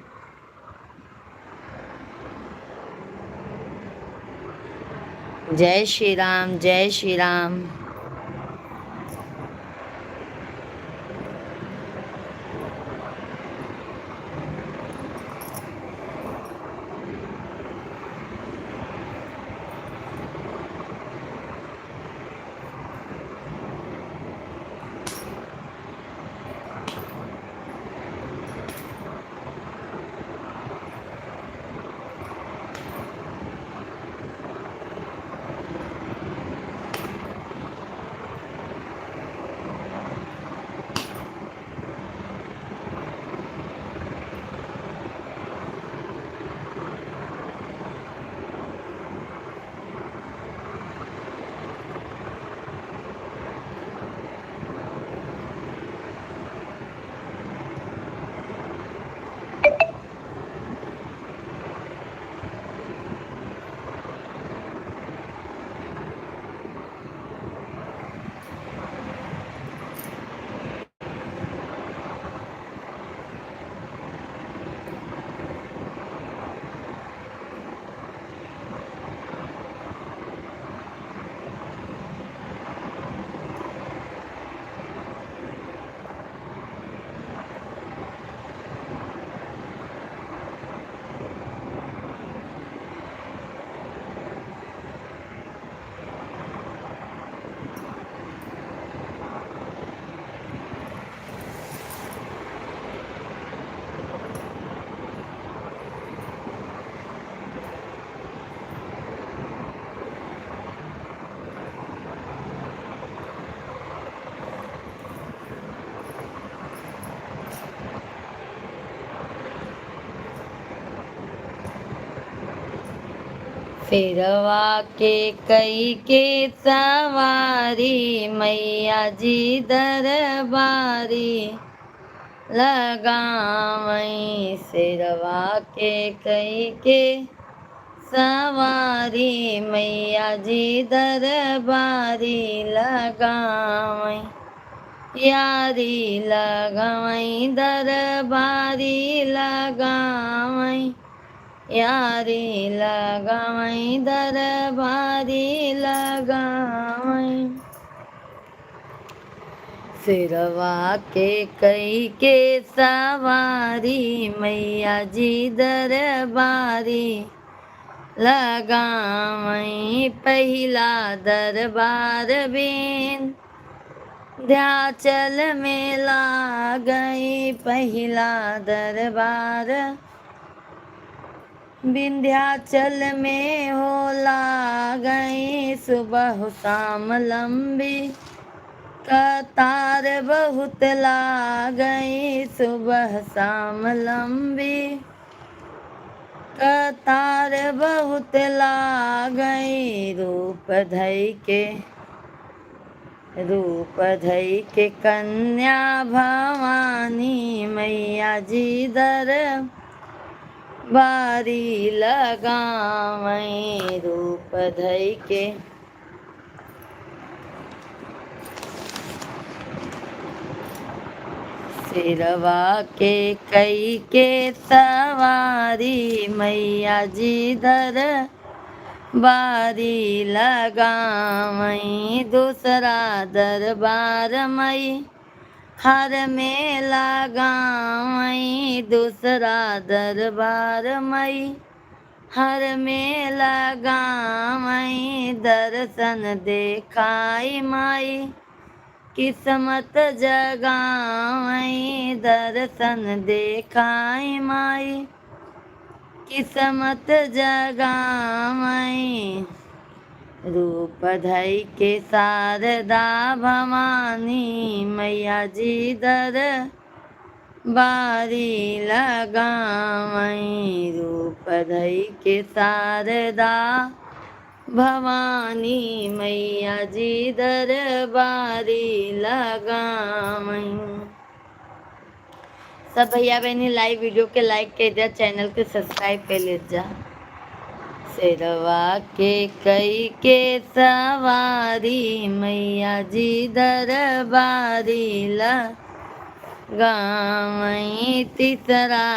जय श्री राम, जय श्री राम। फेरवा के कई के सवारी मैया जी दरबारी लगावई। शेरवा के कई के सवारी मैया जी दरबारी लगावई। यारी लगावई दरबारी लगावई। यारी लगावई दरबारी लगावई। सिरवा के कई के सवारी मैया जी दरबारी लगावई। पहिला दरबार बिन ध्याचल में लागई। पहिला दरबार विंध्याचल में हो लागई। सुबह शाम लंबी कतार बहुत लागई। सुबह शाम लंबी कतार बहुत लागई। रूप धई के कन्या भवानी मैया जी दरबारी लगावई। रूप धई के सिरवा के कई के सवारी मैया जी दरबारी लगावई। दूसरा दरबार मई हर में लगावई। दूसरा दरबार मई हर में लगावई। दर्शन देखाई माई किस्मत जगावई। दर्शन देखाई माई किस्मत जगावई। रूप धई के शारदा भवानी मैया जी दरबारी लगावई। रूप धई के शारदा भवानी मैया जी दरबारी लगावई। सब भैया बहनी लाइव वीडियो के लाइक कर दिया, चैनल के सब्सक्राइब कर ले जा। शेरवा के कई के सवारी मैया जी दरबारी लगावई। तीसरा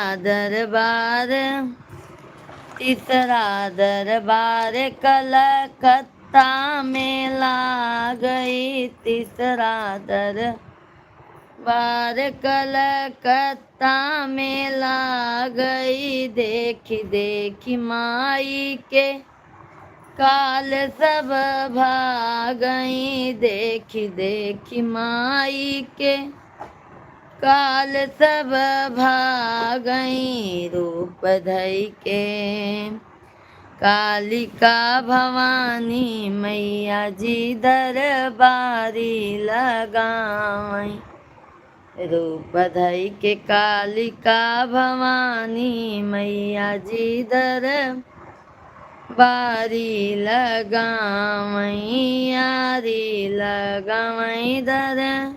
दरबार कलकत्ता में लागई। तीसरा दरबार कलकत्ता में लागई। देखी देखी माई के काल सब भागई। देखी देखी माई के काल सब भागई। रूप धई के कालिका भवानी मैया जी दरबारी लगावई। रूप धई के कालिका भवानी मैया जी दरबारी लगावई। यारी लगावई दरबारी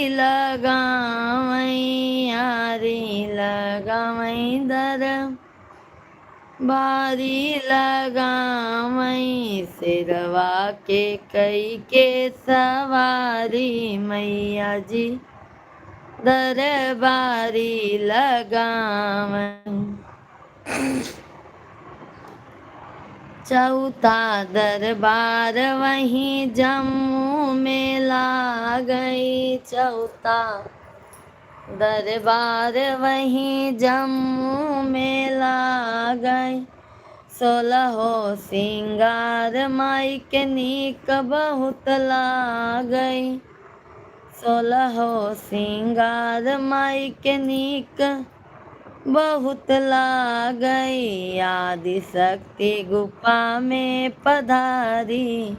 लगावई। यारी लगावई दरबारी लगावई। शेरवा के कई के सवारी मैया जी दरबारी लगावई। चौथा दरबार वहीं जम्मू में लागई। चौथा दरबार वहीं जम्मू में लागई। 16 सिंगार माई के नीक बहुत लागई। 16 सिंगार माई के नीक बहुत लागई। आदि शक्ति गुफा में पधारी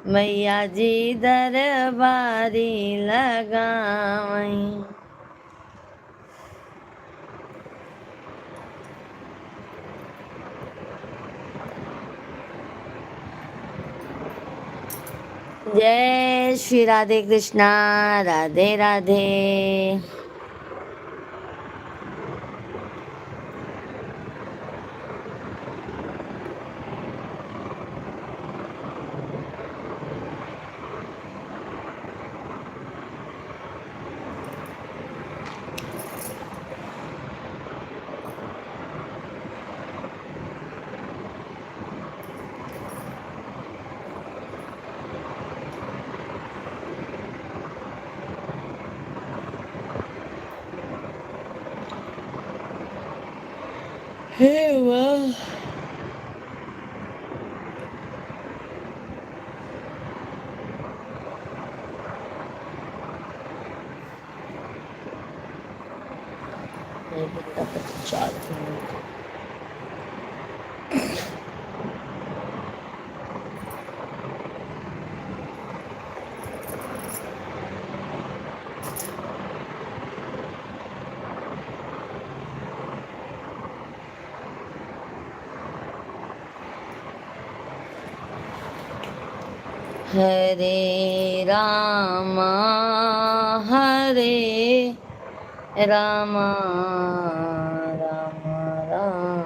मैया जी दरबारी लगावई। जय श्री राधे कृष्णा। राधे राधे। हे वाह। कितना 50 मिनट। हरे रामा हरे रामा राम राम।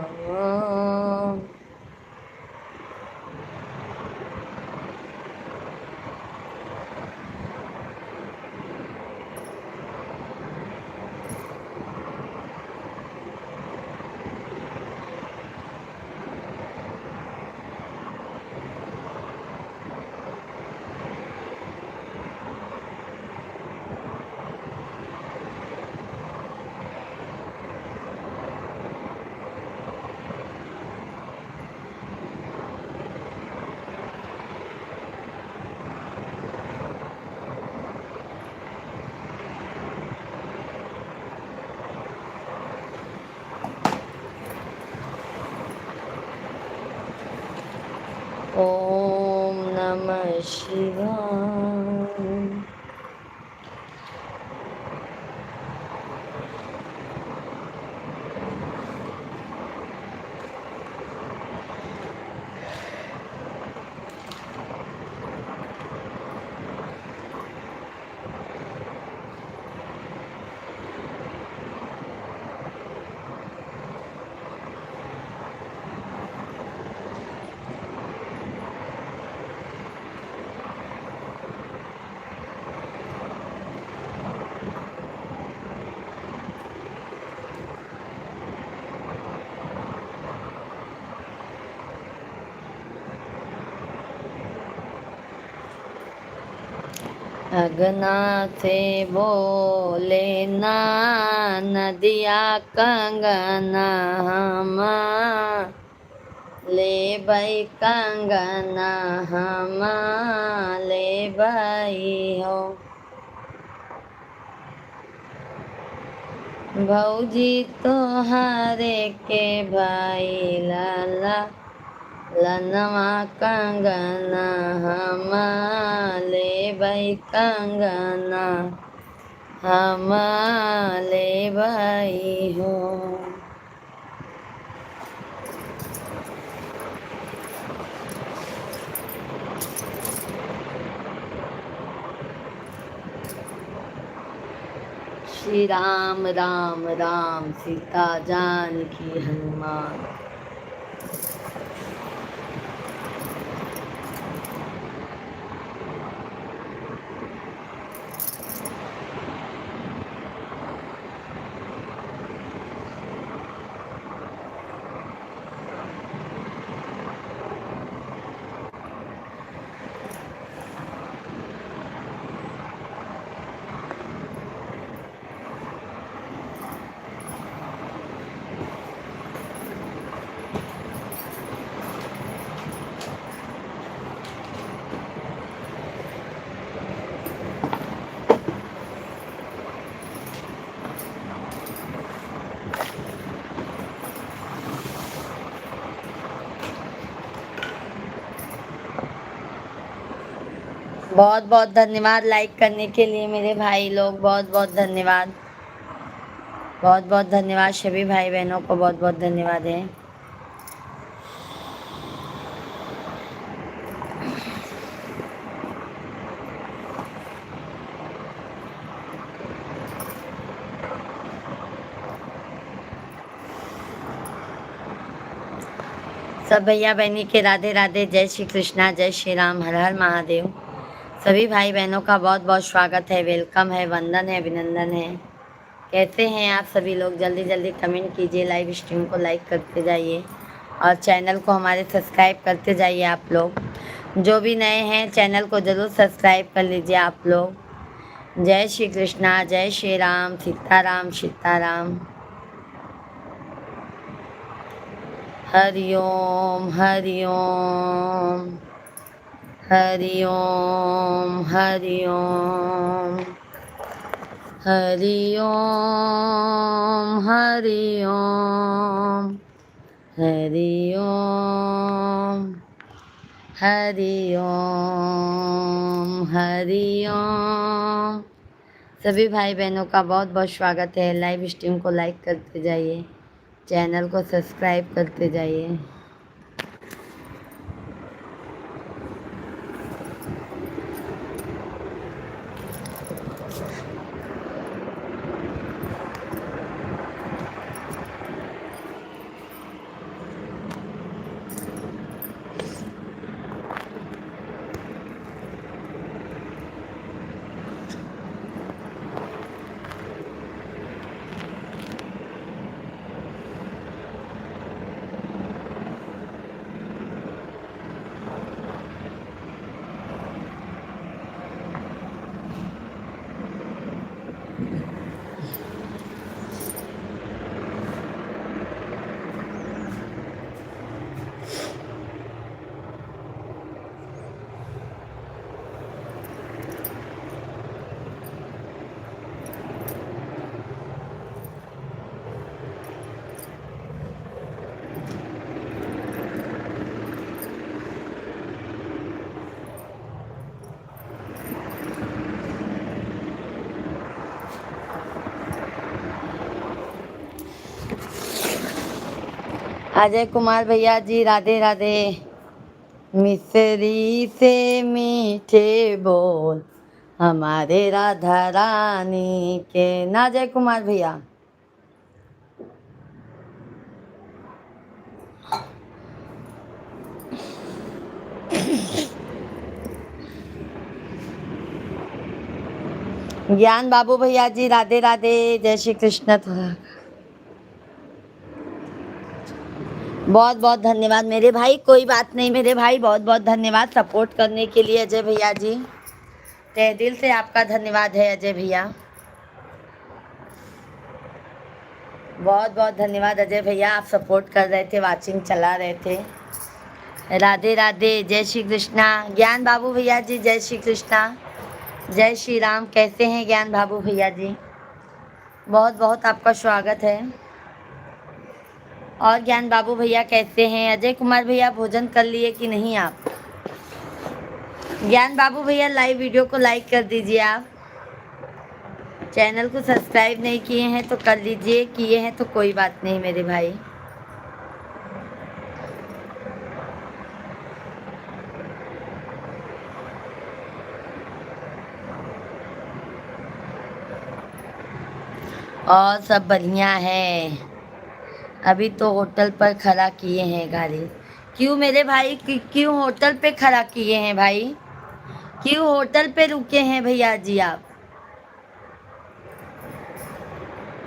ओम नमः शिवाय। अगना से बोले ना नदिया कंगना हम ले भाई कंगना हम ले भाई हो। भौजी तोहारे के भाई लाला लनवा कंगना हम ले भाई कंगना हम ले भाई हो। श्री राम राम राम सीता जानकी हनुमान। बहुत बहुत धन्यवाद लाइक करने के लिए मेरे भाई लोग, बहुत बहुत धन्यवाद। बहुत बहुत धन्यवाद सभी भाई बहनों को, बहुत बहुत धन्यवाद है। सब भैया बहनी के राधे राधे, जय श्री कृष्णा, जय श्री राम, हर हर महादेव। सभी भाई बहनों का बहुत बहुत स्वागत है, वेलकम है, वंदन है, अभिनंदन है। कैसे हैं आप सभी लोग? जल्दी जल्दी कमेंट कीजिए, लाइव स्ट्रीम को लाइक करते जाइए और चैनल को हमारे सब्सक्राइब करते जाइए। आप लोग जो भी नए हैं चैनल को ज़रूर सब्सक्राइब कर लीजिए आप लोग। जय श्री कृष्णा, जय श्री राम, सीताराम सीताराम। हरि ओम हरि ओम हरि ओम हरि ओम हरि ओम हरि ओम हरि ओम हरि ओम हरि ओम। सभी भाई बहनों का बहुत बहुत स्वागत है। लाइव स्ट्रीम को लाइक करते जाइए, चैनल को सब्सक्राइब करते जाइए। अजय कुमार भैया जी राधे राधे। मिसरी से मीठे बोल हमारे राधा रानी के ना। अजय कुमार भैया ज्ञान बाबू भैया जी राधे राधे, जय श्री कृष्ण। बहुत बहुत धन्यवाद मेरे भाई। कोई बात नहीं मेरे भाई, बहुत बहुत धन्यवाद सपोर्ट करने के लिए अजय भैया जी। तहे दिल से आपका धन्यवाद है अजय भैया, बहुत बहुत धन्यवाद अजय भैया। आप सपोर्ट कर रहे थे, वाचिंग चला रहे थे। राधे राधे, जय श्री कृष्णा। ज्ञान बाबू भैया जी जय श्री कृष्णा, जय श्री राम। कैसे हैं ज्ञान बाबू भैया जी? बहुत बहुत आपका स्वागत है। और ज्ञान बाबू भैया कैसे हैं? अजय कुमार भैया भोजन कर लिए कि नहीं आप? ज्ञान बाबू भैया लाइव वीडियो को लाइक कर दीजिए। आप चैनल को सब्सक्राइब नहीं किए हैं तो कर लीजिए, किए हैं तो कोई बात नहीं मेरे भाई। और सब बढ़िया है। अभी तो होटल पर खड़ा किए हैं गाड़ी। क्यों मेरे भाई, क्यों होटल पे खड़ा किए हैं भाई? क्यों होटल पे रुके हैं भैया जी? आप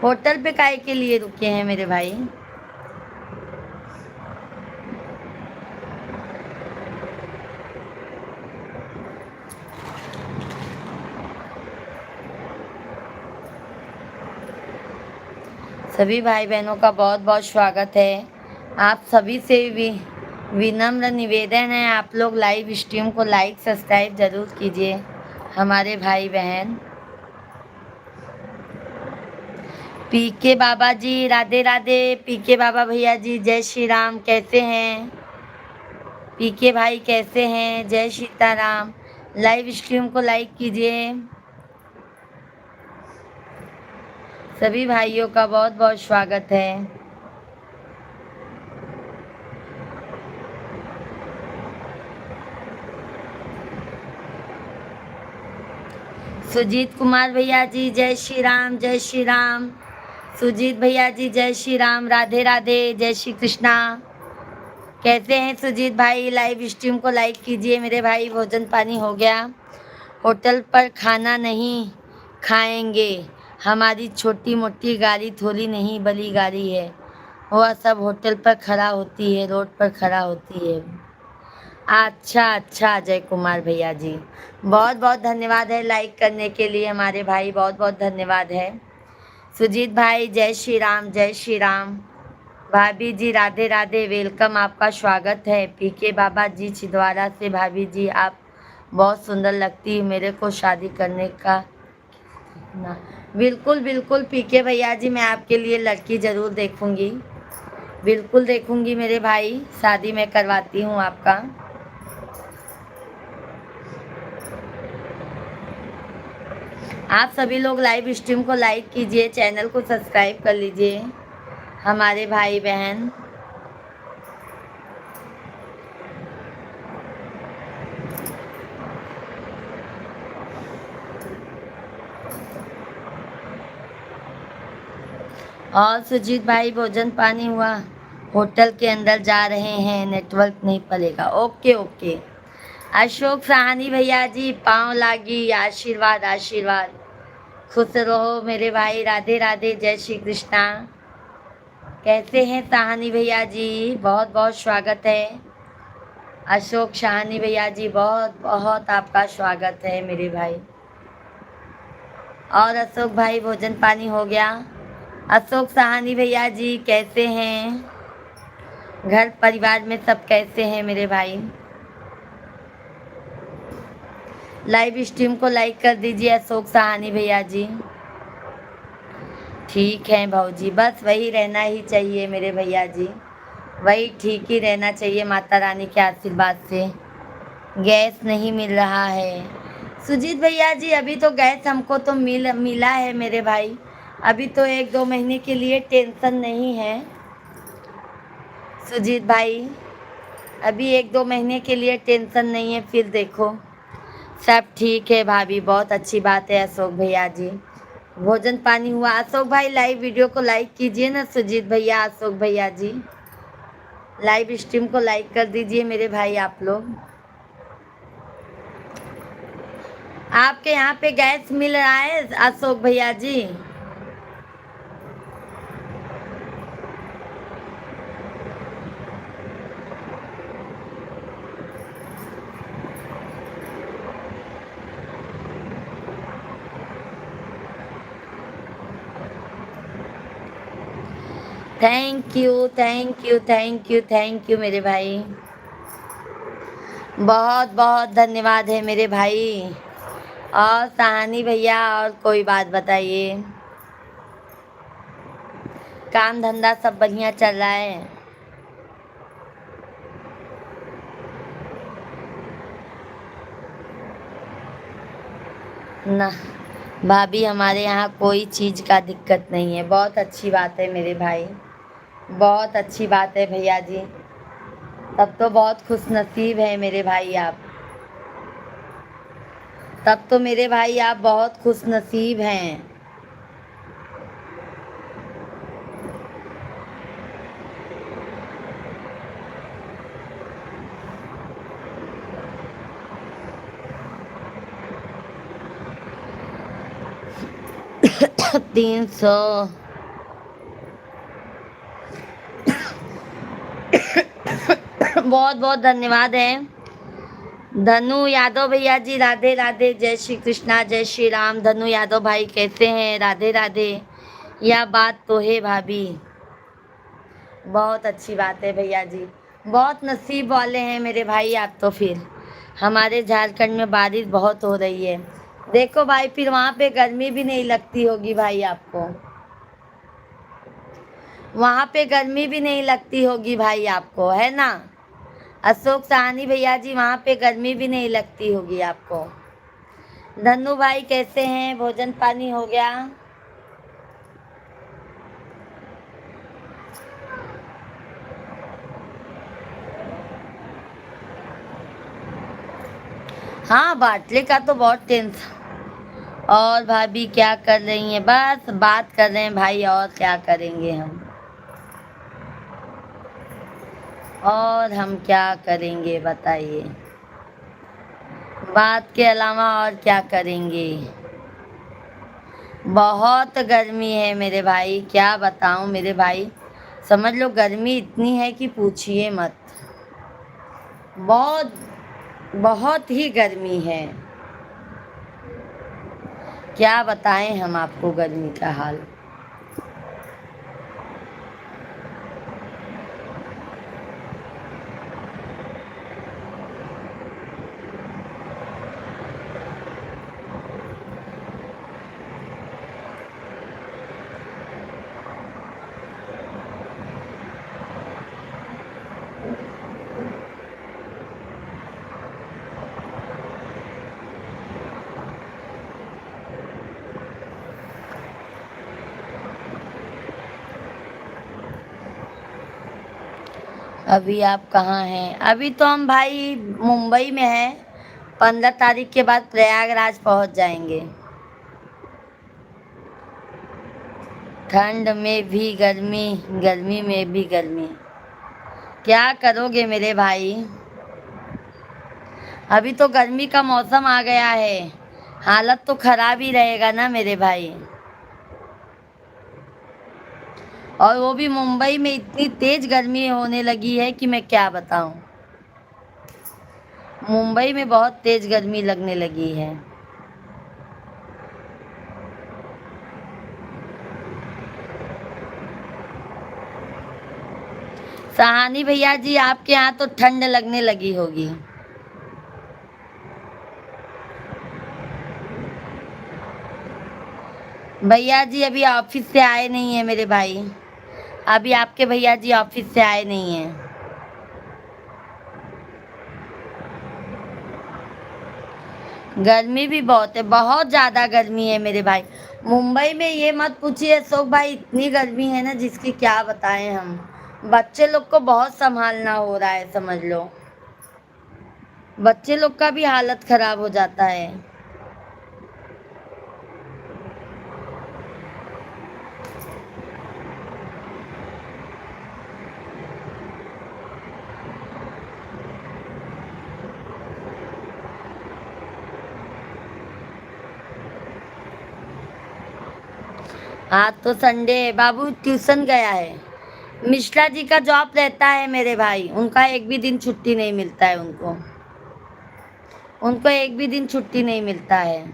होटल पे काहे के लिए रुके हैं मेरे भाई? सभी भाई बहनों का बहुत बहुत स्वागत है। आप सभी से विनम्र निवेदन है, आप लोग लाइव स्ट्रीम को लाइक सब्सक्राइब ज़रूर कीजिए हमारे भाई बहन। पीके बाबा जी राधे राधे। पीके बाबा भैया जी जय श्री राम। कैसे हैं पीके भाई, कैसे हैं? जय सीताराम। लाइव स्ट्रीम को लाइक कीजिए। सभी भाइयों का बहुत बहुत स्वागत है। सुजीत कुमार भैया जी जय श्री राम, जय श्री राम। सुजीत भैया जी जय श्री राम, राधे राधे, जय श्री कृष्णा। कैसे हैं सुजीत भाई? लाइव स्ट्रीम को लाइक कीजिए मेरे भाई। भोजन पानी हो गया? होटल पर खाना नहीं खाएंगे, हमारी छोटी मोटी गाड़ी थोड़ी नहीं बड़ी गाड़ी है, वह सब होटल पर खड़ा होती है, रोड पर खड़ा होती है। अच्छा अच्छा अजय कुमार भैया जी, बहुत बहुत धन्यवाद है लाइक करने के लिए हमारे भाई, बहुत बहुत धन्यवाद है। सुजीत भाई जय श्री राम, जय श्री राम। भाभी जी राधे राधे, वेलकम, आपका स्वागत है। पीके बाबा जी छिंदवाड़ा से, भाभी जी आप बहुत सुंदर लगती है, मेरे को शादी करने का ना। बिल्कुल बिल्कुल पीके भैया जी, मैं आपके लिए लड़की ज़रूर देखूंगी, बिल्कुल देखूंगी मेरे भाई, शादी मैं करवाती हूँ आपका। आप सभी लोग लाइव स्ट्रीम को लाइक कीजिए, चैनल को सब्सक्राइब कर लीजिए हमारे भाई बहन। और सुजीत भाई भोजन पानी हुआ? होटल के अंदर जा रहे हैं, नेटवर्क नहीं पड़ेगा। Okay okay. अशोक साहनी भैया जी, पाँव लागी, आशीर्वाद आशीर्वाद, खुश रहो मेरे भाई, राधे राधे, जय श्री कृष्णा। कैसे हैं साहनी भैया जी? बहुत बहुत स्वागत है। अशोक साहनी भैया जी, बहुत बहुत आपका स्वागत है मेरे भाई। और अशोक भाई भोजन पानी हो गया? अशोक साहनी भैया जी कैसे हैं? घर परिवार में सब कैसे हैं मेरे भाई? लाइव स्ट्रीम को लाइक कर दीजिए अशोक साहनी भैया जी। ठीक है भाऊजी, बस वही रहना ही चाहिए मेरे भैया जी, वही ठीक ही रहना चाहिए माता रानी के आशीर्वाद से। गैस नहीं मिल रहा है सुजीत भैया जी, अभी तो गैस हमको तो मिला है मेरे भाई, अभी तो 1-2 महीने के लिए टेंशन नहीं है सुजीत भाई, अभी 1-2 महीने के लिए टेंशन नहीं है, फिर देखो सब ठीक है भाभी, बहुत अच्छी बात है अशोक भैया जी। भोजन पानी हुआ? अशोक भाई लाइव वीडियो को लाइक कीजिए ना सुजीत भैया, अशोक भैया जी लाइव स्ट्रीम को लाइक कर दीजिए मेरे भाई आप लोग। आपके यहाँ पे गैस मिल रहा है अशोक भैया ji? Thank you thank you thank you thank you मेरे भाई, बहुत बहुत धन्यवाद है मेरे भाई। और सहानी भैया और कोई बात बताइए, काम धंधा सब बढ़िया चल रहा है? ना भाभी, हमारे यहाँ कोई चीज़ का दिक्कत नहीं है, बहुत अच्छी बात है मेरे भाई, बहुत अच्छी बात है भैया जी, तब तो बहुत खुशनसीब है मेरे भाई आप, तब तो मेरे भाई आप बहुत खुशनसीब हैं। तीन सौ बहुत बहुत धन्यवाद है। धनु यादव भैया जी राधे राधे, जय श्री कृष्णा, जय श्री राम। धनु यादव भाई कैसे हैं? राधे राधे। यह बात तो है भाभी, बहुत अच्छी बात है भैया जी, बहुत नसीब वाले हैं मेरे भाई आप तो। फिर हमारे झारखंड में बारिश बहुत हो रही है, देखो भाई, फिर वहाँ पे गर्मी भी नहीं लगती होगी भाई आपको, वहाँ पे गर्मी भी नहीं लगती होगी भाई आपको, है ना अशोक साहनी भैया जी? वहाँ पे गर्मी भी नहीं लगती होगी आपको। धन्नू भाई कैसे हैं? भोजन पानी हो गया? हाँ, बाटले का तो बहुत टेंशन। और भाभी क्या कर रही हैं? बस बात कर रहे हैं भाई, और क्या करेंगे हम। और हम क्या करेंगे बताइए, बात के अलावा और क्या करेंगे। बहुत गर्मी है मेरे भाई, क्या बताऊं मेरे भाई, समझ लो गर्मी इतनी है कि पूछिए मत। बहुत बहुत ही गर्मी है, क्या बताएं हम आपको गर्मी का हाल। अभी आप कहाँ हैं? अभी तो हम भाई मुंबई में हैं, 15 तारीख के बाद प्रयागराज पहुंच जाएंगे। ठंड में भी गर्मी, गर्मी में भी गर्मी, क्या करोगे मेरे भाई। अभी तो गर्मी का मौसम आ गया है, हालत तो खराब ही रहेगा ना मेरे भाई। और वो भी मुंबई में इतनी तेज गर्मी होने लगी है कि मैं क्या बताऊं। मुंबई में बहुत तेज गर्मी लगने लगी है। सहानी भैया जी, आपके यहाँ तो ठंड लगने लगी होगी। भैया जी अभी ऑफिस से आए नहीं है मेरे भाई, अभी आपके भैया जी ऑफिस से आए नहीं हैं। गर्मी भी बहुत है, बहुत ज़्यादा गर्मी है मेरे भाई। मुंबई में ये मत पूछिए अशोक भाई, इतनी गर्मी है ना जिसकी क्या बताएं हम। बच्चे लोग को बहुत संभालना हो रहा है, समझ लो। बच्चे लोग का भी हालत खराब हो जाता है। आज तो संडे है, बाबू ट्यूशन गया है। मिश्रा जी का जॉब रहता है मेरे भाई, उनका एक भी दिन छुट्टी नहीं मिलता है उनको। उनको एक भी दिन छुट्टी नहीं मिलता है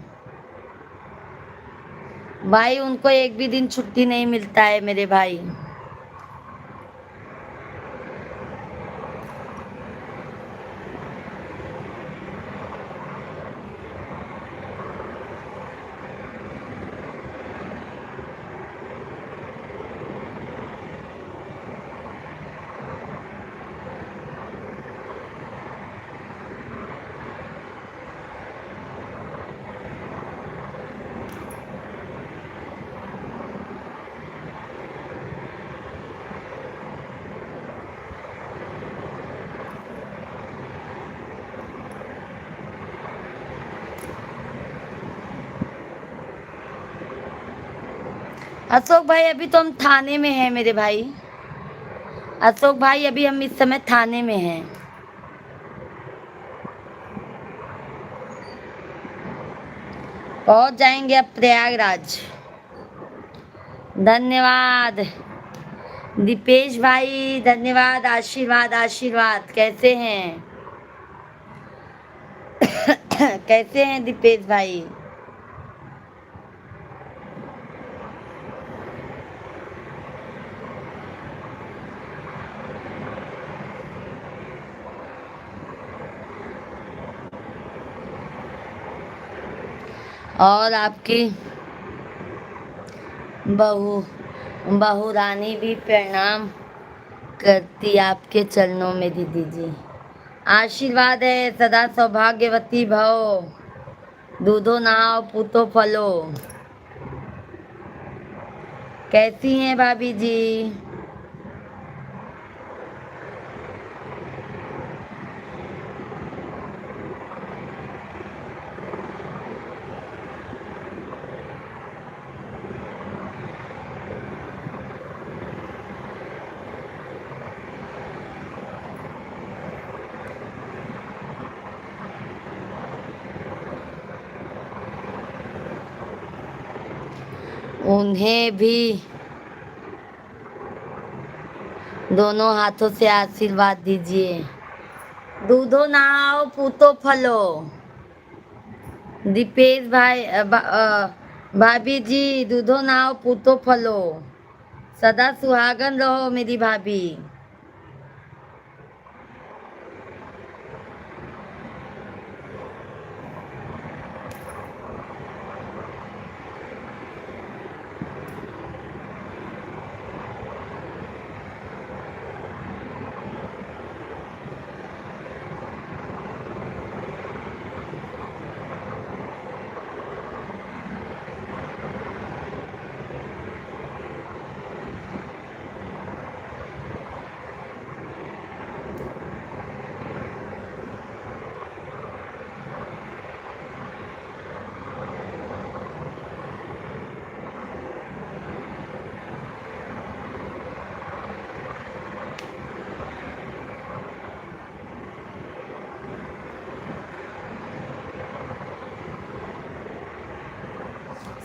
भाई, उनको एक भी दिन छुट्टी नहीं मिलता है मेरे भाई। अशोक भाई अभी तो हम थाने में हैं मेरे भाई। अशोक भाई अभी हम इस समय थाने में हैं। पहुंच जाएंगे अब प्रयागराज। धन्यवाद दीपेश भाई, धन्यवाद। आशीर्वाद आशीर्वाद, कैसे हैं? कैसे हैं दीपेश भाई? और आपकी बहू बहू रानी भी प्रणाम करती आपके चरणों में दीदी जी। आशीर्वाद है, सदा सौभाग्यवती भव, दूधो नहाओ पूतो फलो। कैसी हैं भाभी जी? उन्हें भी दोनों हाथों से आशीर्वाद दीजिए। दूधो नाव पूतो फलो। दीपेश भाई भाभी जी, दूधो नाव पूतो फलो। सदा सुहागन रहो मेरी भाभी।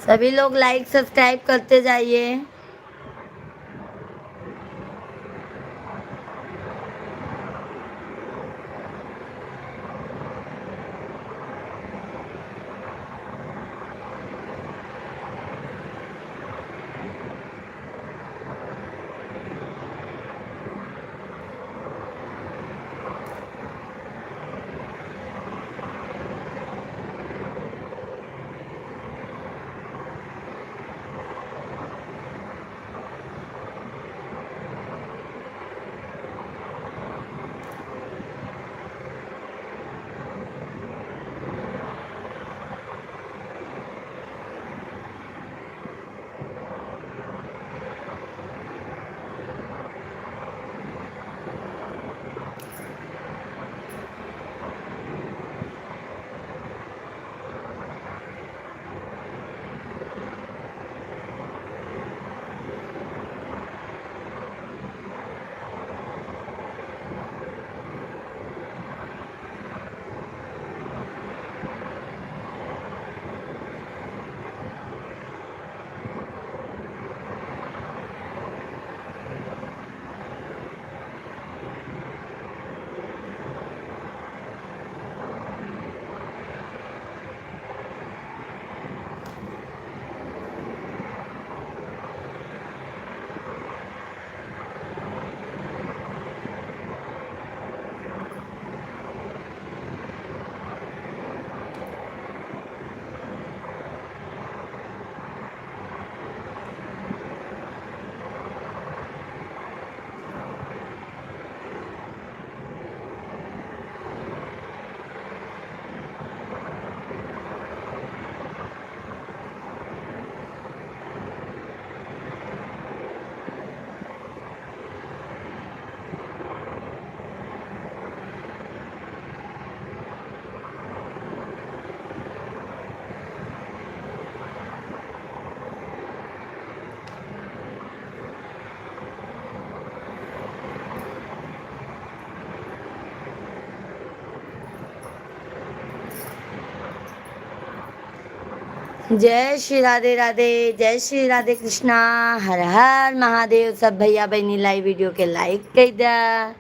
सभी लोग लाइक सब्सक्राइब करते जाइए। जय श्री राधे राधे, जय श्री राधे कृष्णा। हर हर महादेव। सब भैया बहनी लाइव वीडियो के लाइक कर दा,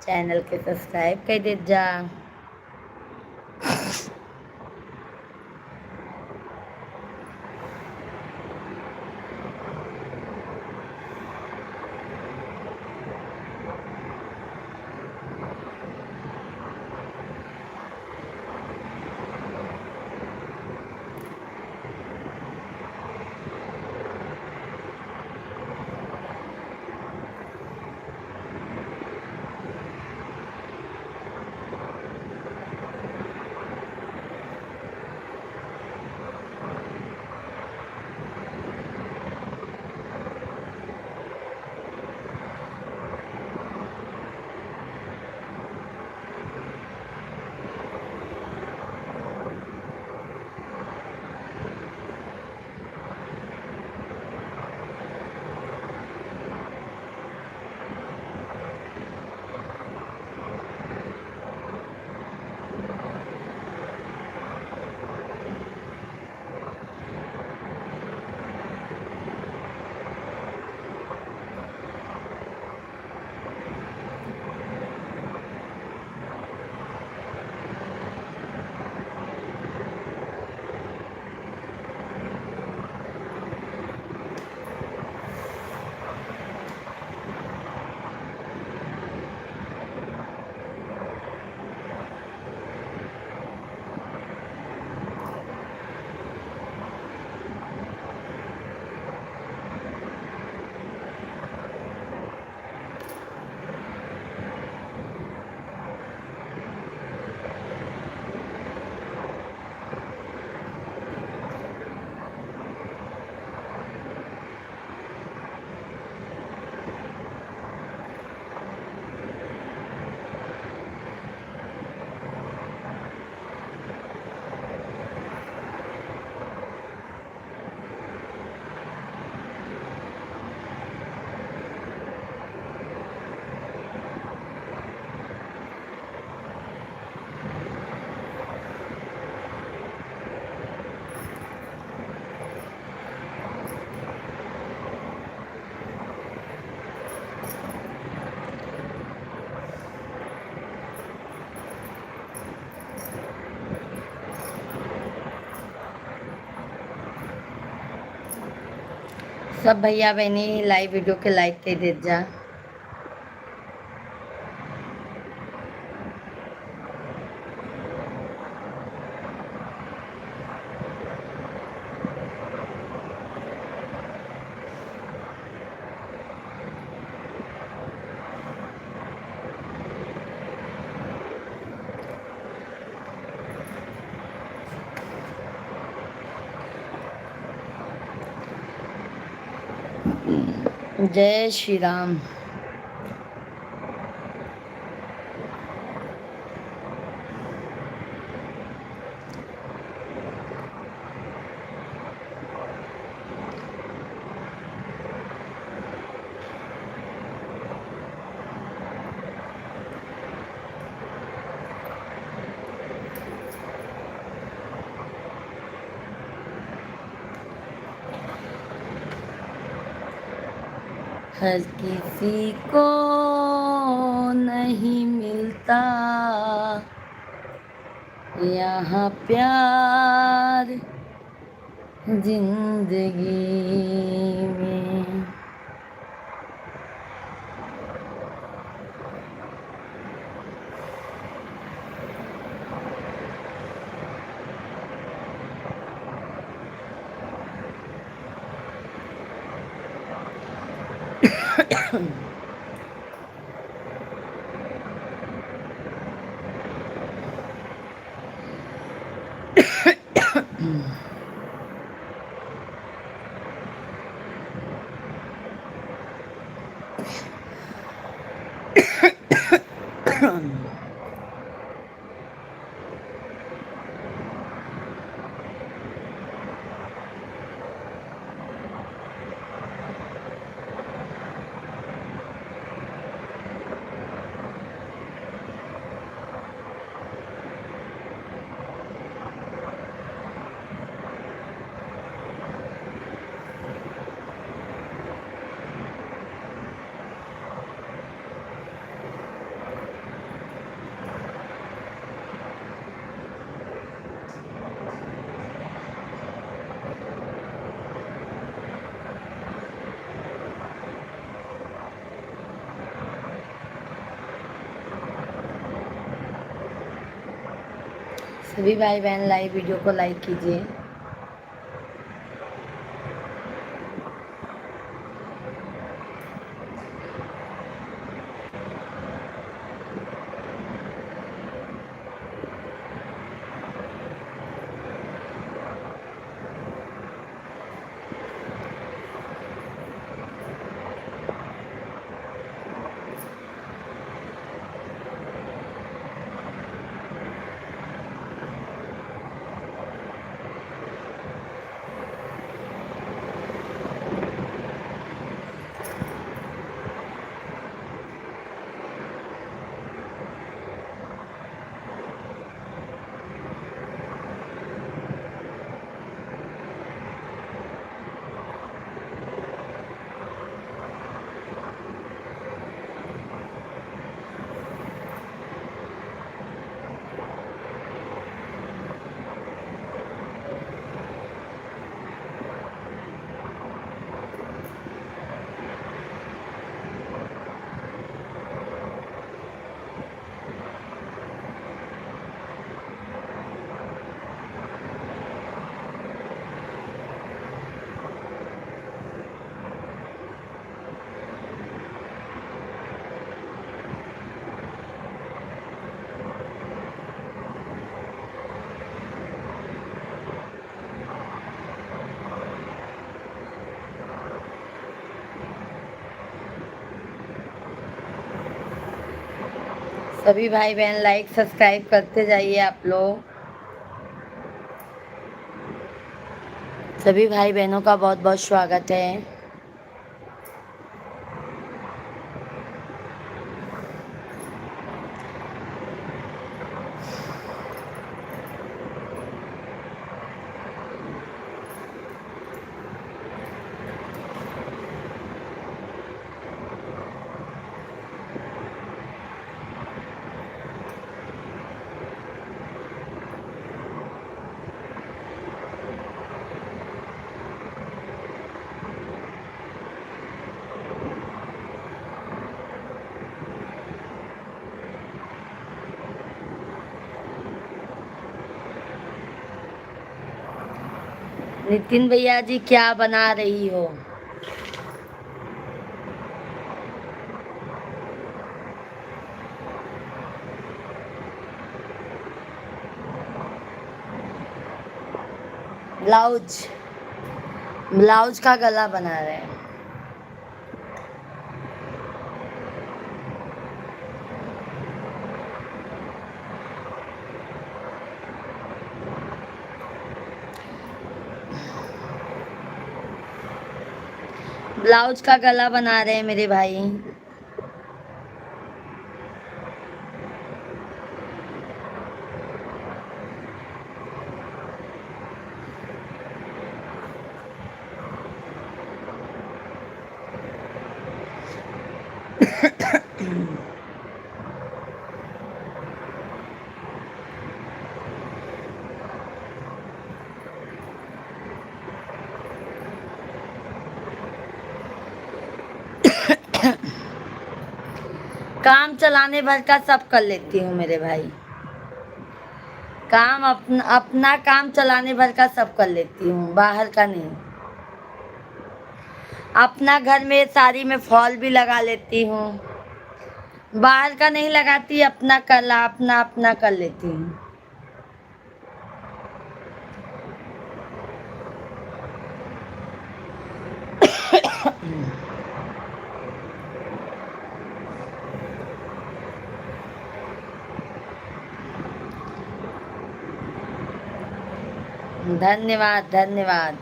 चैनल के सब्सक्राइब कर दे जा। सब भैया बहनी लाइव वीडियो के लाइक के देत जा। जय श्री राम। हर किसी को नहीं मिलता यहाँ प्यार जिंदगी में। सभी भाई बहन लाइव वीडियो को लाइक कीजिए। सभी भाई बहन लाइक सब्सक्राइब करते जाइए आप लोग। सभी भाई बहनों का बहुत बहुत स्वागत है। नितिन भैया जी क्या बना रही हो? ब्लाउज, ब्लाउज का गला बना रहे हैं। ब्लाउज का गला बना रहे हैं मेरे भाई। काम चलाने भर का सब कर लेती हूँ मेरे भाई। काम अपना काम चलाने भर का सब कर लेती हूँ, बाहर का नहीं। अपना घर में साड़ी में फॉल भी लगा लेती हूँ, बाहर का नहीं लगाती। अपना कला अपना अपना कर लेती हूँ। धन्यवाद धन्यवाद।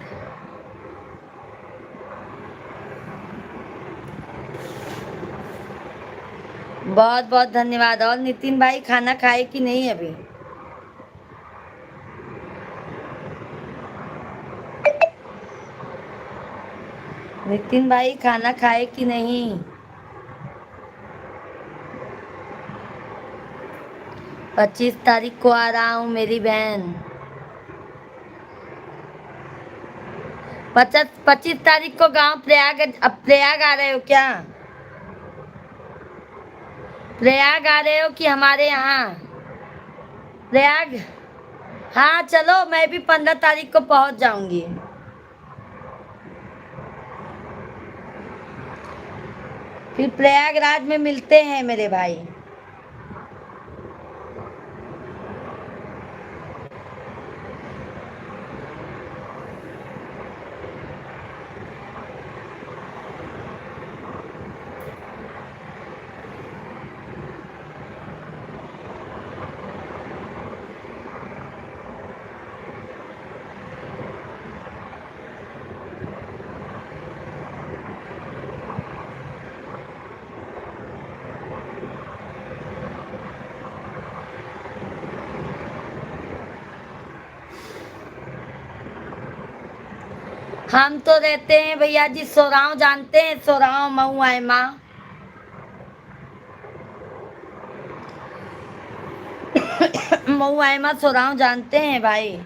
बहुत बहुत धन्यवाद। और नितिन भाई खाना खाए कि नहीं अभी? नितिन भाई खाना खाए कि नहीं? 25 तारीख को आ रहा हूँ मेरी बहन। 25 तारीख को गांव प्रयाग। अब प्रयाग आ रहे हो क्या? प्रयाग आ रहे हो कि हमारे यहाँ? प्रयाग, हाँ चलो, मैं भी 15 तारीख को पहुंच जाऊंगी। फिर प्रयागराज में मिलते हैं मेरे भाई। हम तो रहते हैं भैया जी सोराव, जानते हैं सोराव? मऊ आयमा। मऊ आयमा सोराव जानते हैं भाई?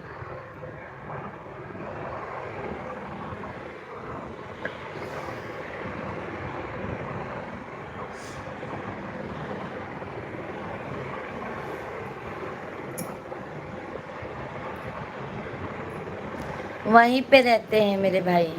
वहीं पे रहते हैं मेरे भाई।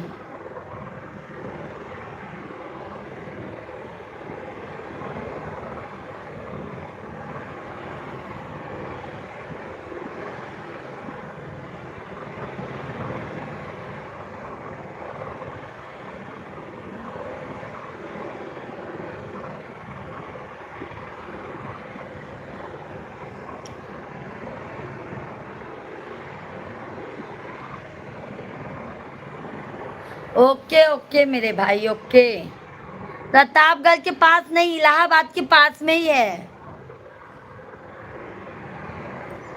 ओके ओके मेरे भाई, ओके। प्रतापगढ़ के पास नहीं, इलाहाबाद के पास में ही है।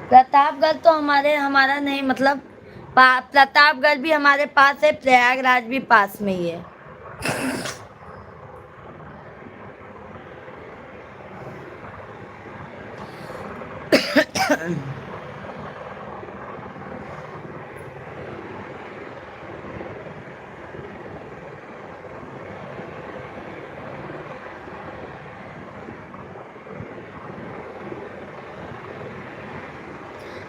प्रतापगढ़ तो हमारा नहीं, मतलब प्रतापगढ़ भी हमारे पास है, प्रयागराज भी पास में ही है।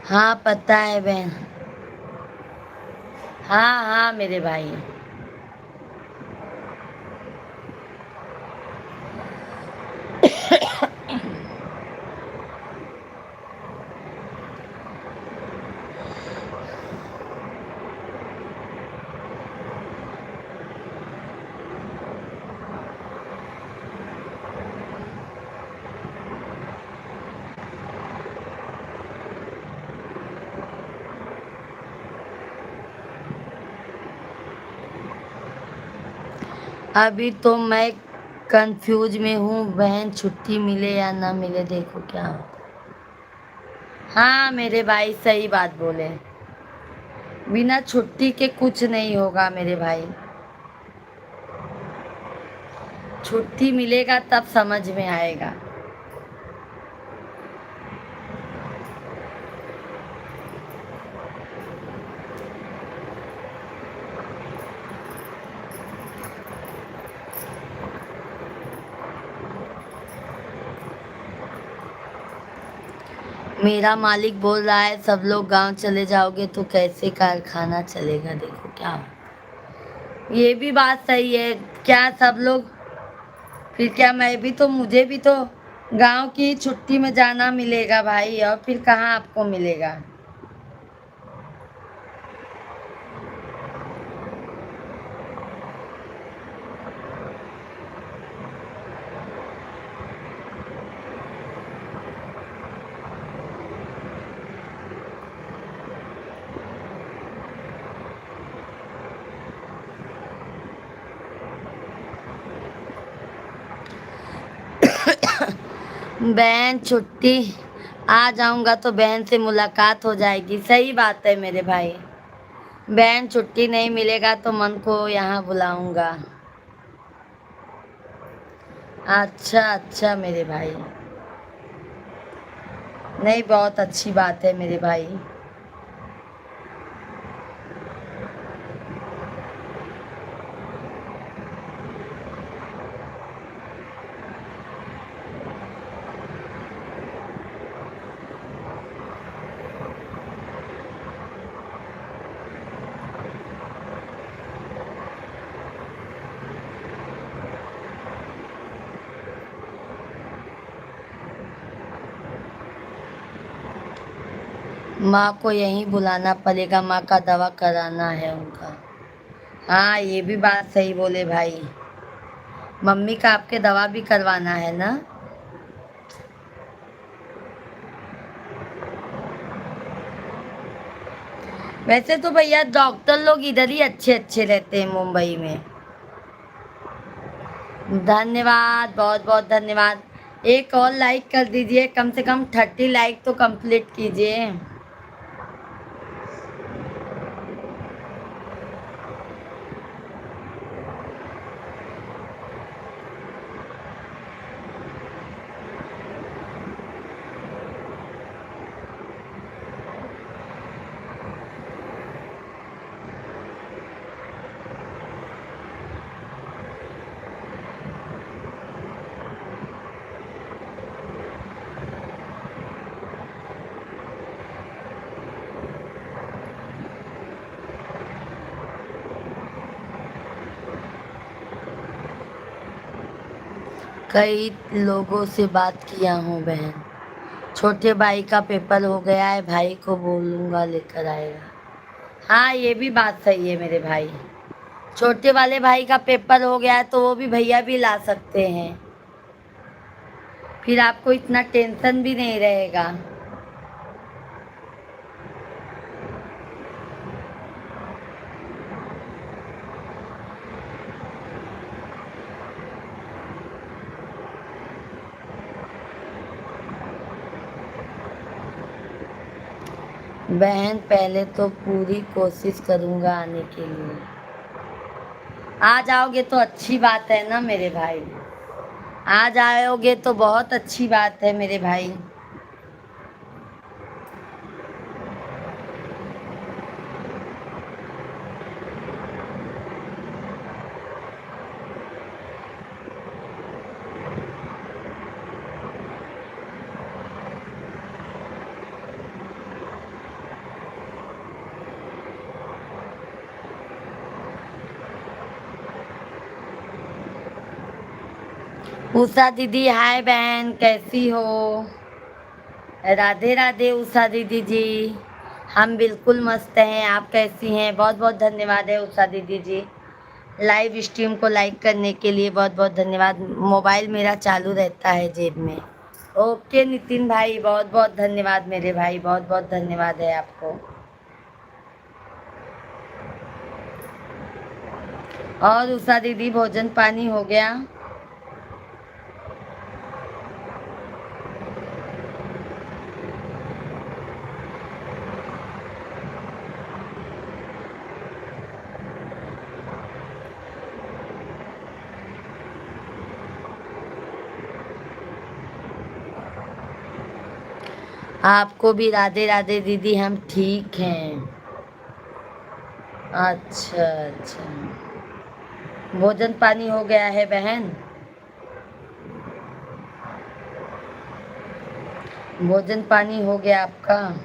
हाँ पता है बहन। हाँ हाँ मेरे भाई। अभी तो मैं कंफ्यूज में हूँ, बहन छुट्टी मिले या ना मिले, देखो क्या होता है। हाँ मेरे भाई सही बात बोले, बिना छुट्टी के कुछ नहीं होगा मेरे भाई। छुट्टी मिलेगा तब समझ में आएगा। मेरा मालिक बोल रहा है सब लोग गांव चले जाओगे तो कैसे कारखाना चलेगा, देखो क्या होगा। ये भी बात सही है। क्या सब लोग, फिर क्या मैं भी तो, मुझे भी तो गांव की छुट्टी में जाना मिलेगा भाई, और फिर कहाँ आपको मिलेगा। बहन छुट्टी आ जाऊंगा तो बहन से मुलाकात हो जाएगी, सही बात है मेरे भाई। बहन छुट्टी नहीं मिलेगा तो मन को यहाँ बुलाऊंगा। अच्छा अच्छा मेरे भाई, नहीं बहुत अच्छी बात है मेरे भाई। माँ को यहीं बुलाना पड़ेगा, माँ का दवा कराना है उनका। हाँ ये भी बात सही बोले भाई, मम्मी का आपके दवा भी करवाना है ना। वैसे तो भैया डॉक्टर लोग इधर ही अच्छे अच्छे रहते हैं मुंबई में। धन्यवाद, बहुत बहुत धन्यवाद। एक और लाइक कर दीजिए, कम से कम 30 लाइक तो कंप्लीट कीजिए। कई लोगों से बात किया हूँ बहन, छोटे भाई का पेपर हो गया है, भाई को बोलूँगा लेकर आएगा। हाँ ये भी बात सही है मेरे भाई, छोटे वाले भाई का पेपर हो गया है तो वो भी भैया भी ला सकते हैं, फिर आपको इतना टेंशन भी नहीं रहेगा। बहन पहले तो पूरी कोशिश करूँगा आने के लिए। आ जाओगे तो अच्छी बात है ना मेरे भाई, आ जाओगे तो बहुत अच्छी बात है मेरे भाई। उषा दीदी हाय बहन, कैसी हो? राधे राधे उषा दीदी जी। हम बिल्कुल मस्त हैं, आप कैसी हैं? बहुत बहुत धन्यवाद है उषा दीदी जी, लाइव स्ट्रीम को लाइक करने के लिए बहुत बहुत धन्यवाद। मोबाइल मेरा चालू रहता है जेब में। ओके नितिन भाई, बहुत बहुत धन्यवाद मेरे भाई, बहुत बहुत धन्यवाद है आपको। और उषा दीदी भोजन पानी हो गया? आपको भी राधे राधे दीदी, हम ठीक हैं। अच्छा अच्छा, भोजन पानी हो गया है बहन? भोजन पानी हो गया आपका?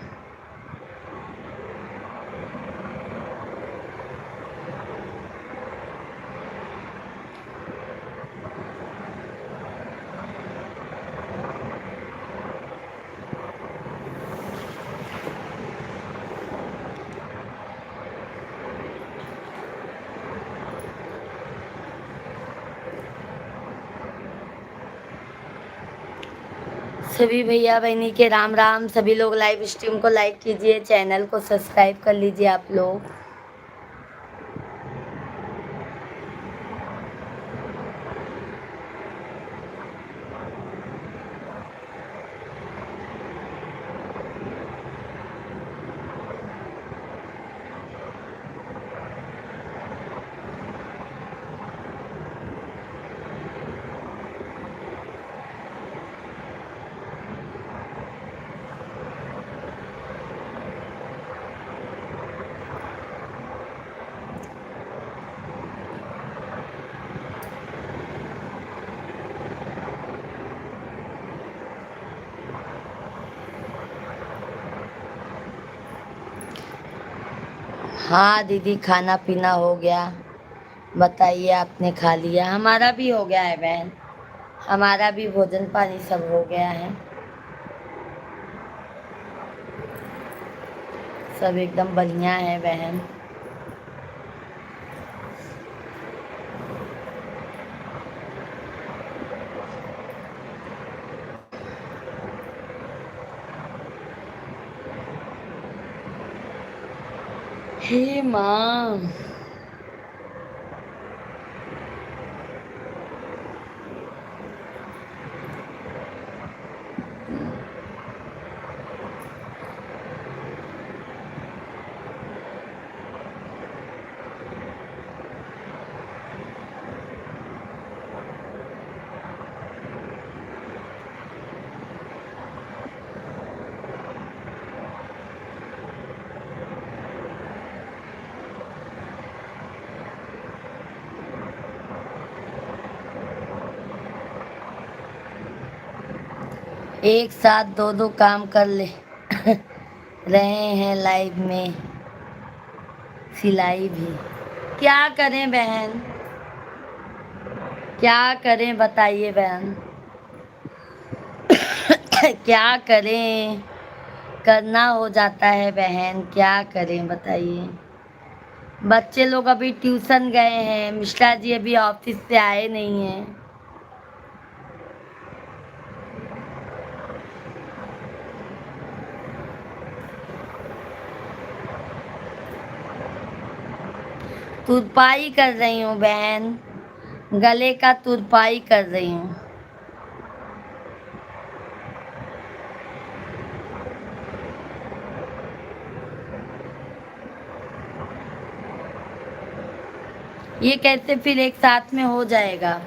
सभी भैया बहनी के राम राम। सभी लोग लाइव स्ट्रीम को लाइक कीजिए, चैनल को सब्सक्राइब कर लीजिए आप लोग। हाँ दीदी, खाना पीना हो गया। बताइए, आपने खा लिया? हमारा भी हो गया है बहन, हमारा भी भोजन पानी सब हो गया है। सब एकदम बढ़िया है बहन। हे माँ, एक साथ दो दो काम कर ले रहे हैं लाइव में, सिलाई भी। क्या करें बहन, क्या करें बताइए बहन क्या करें, करना हो जाता है बहन, क्या करें बताइए। बच्चे लोग अभी ट्यूशन गए हैं, मिश्रा जी अभी ऑफिस से आए नहीं हैं। तुरपाई कर रही हूँ बहन, गले का तुरपाई कर रही हूँ। ये कैसे फिर एक साथ में हो जाएगा?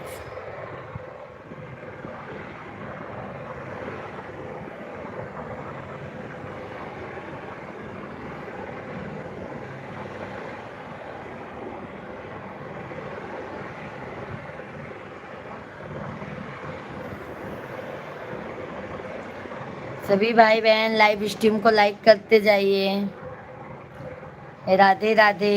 सभी भाई बहन लाइव स्ट्रीम को लाइक करते जाइए। राधे राधे।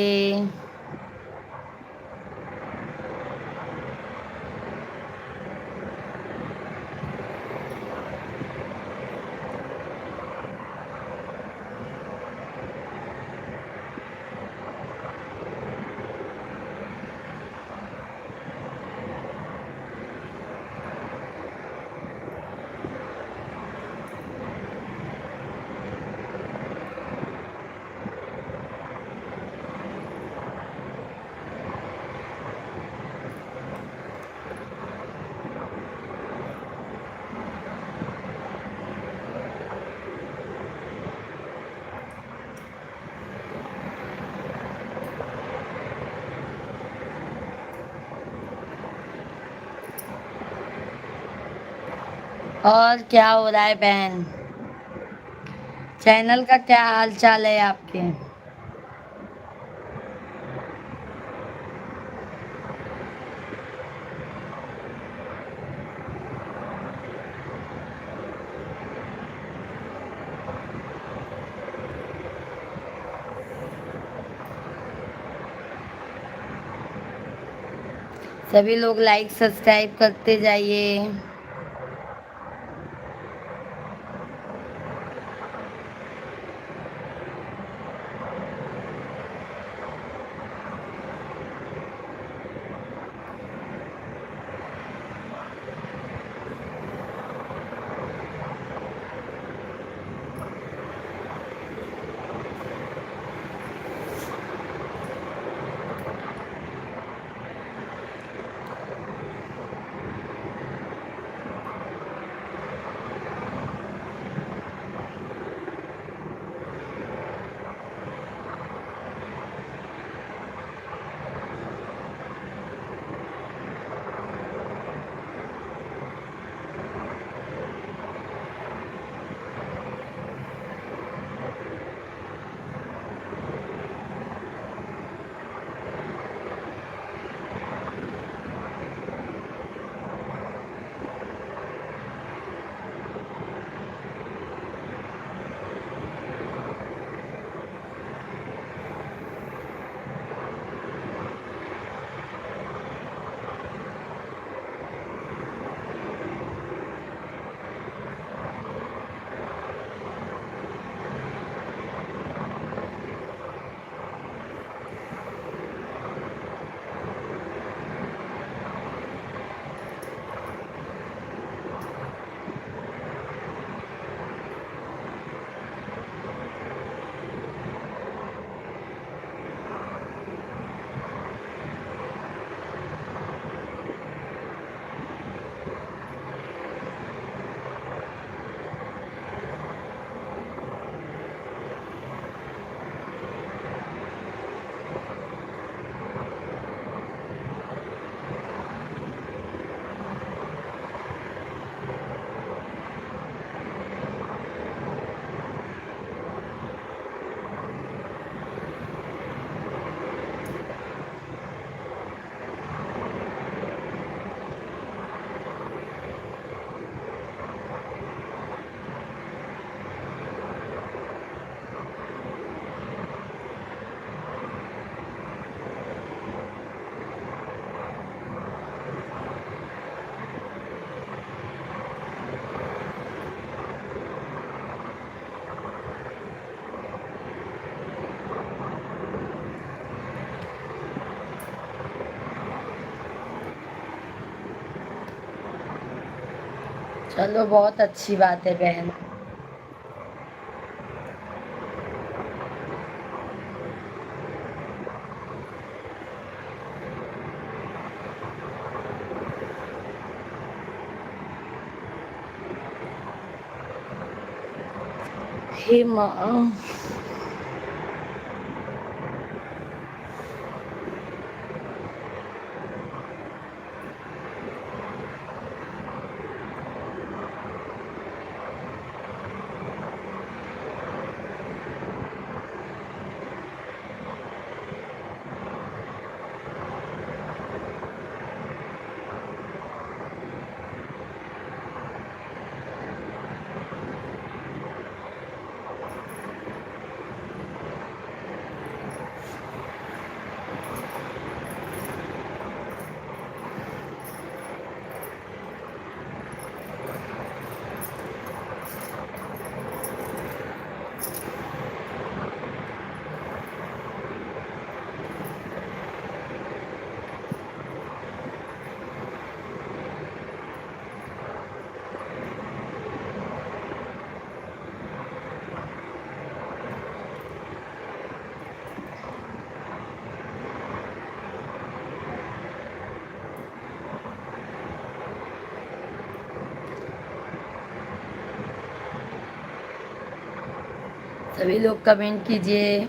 और क्या हो रहा है बहन? चैनल का क्या हाल चाल है आपके? सभी लोग लाइक सब्सक्राइब करते जाइए। चलो बहुत अच्छी बात है बहन। हे माँ। सभी लोग कमेंट कीजिए।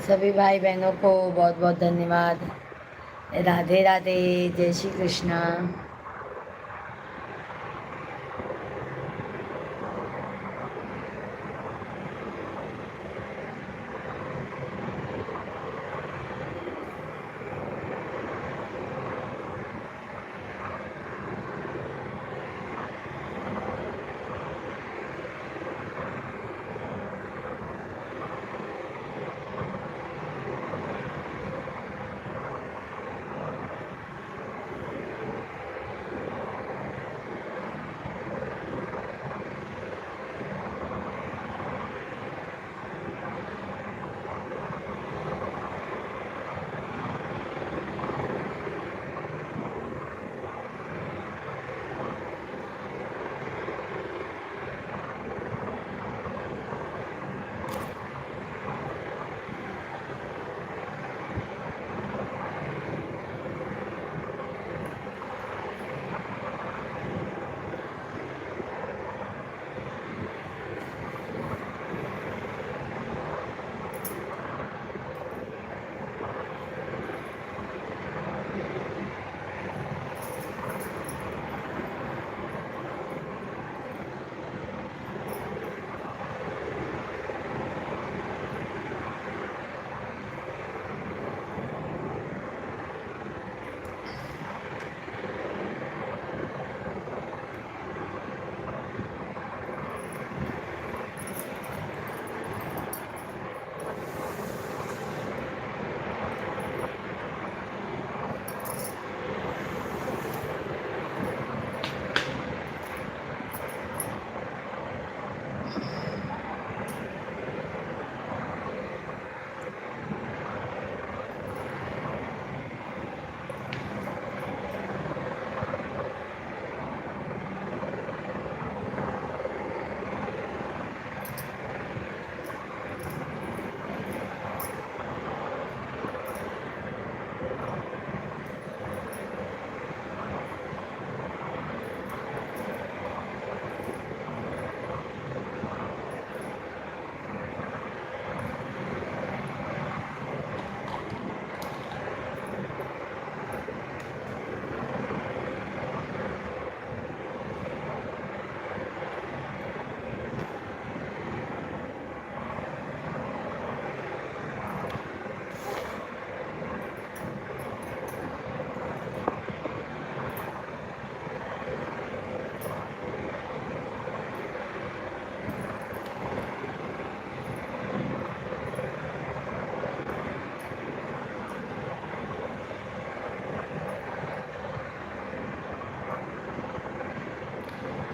सभी भाई बहनों को बहुत बहुत धन्यवाद। राधे राधे, जय श्री कृष्णा।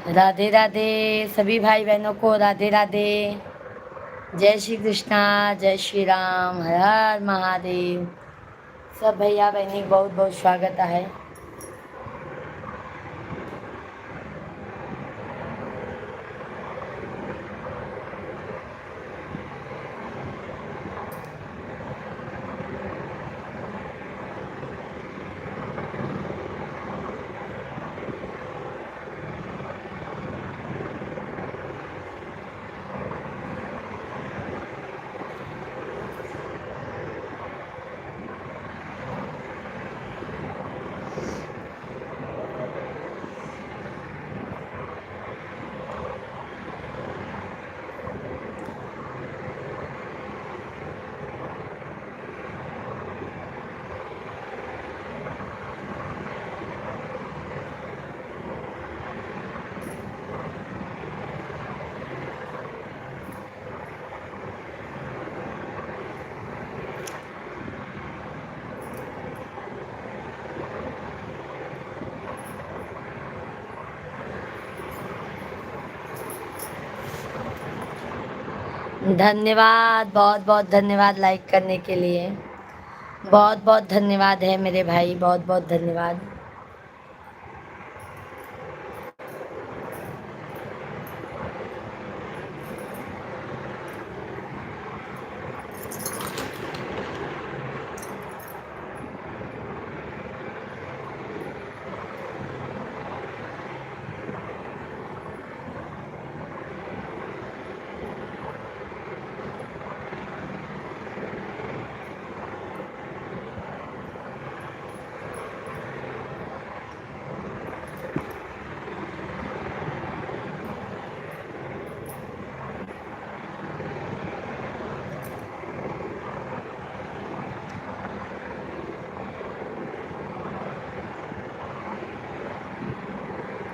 राधे राधे, सभी भाई बहनों को राधे राधे, जय श्री कृष्णा, जय श्री राम, हर हर महादेव। सब भैया बहनी बहुत बहुत स्वागत है। धन्यवाद, बहुत बहुत धन्यवाद लाइक करने के लिए। बहुत बहुत धन्यवाद है मेरे भाई, बहुत बहुत धन्यवाद।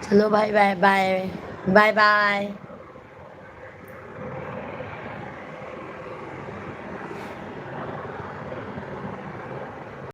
चलो bye bye bye bye bye.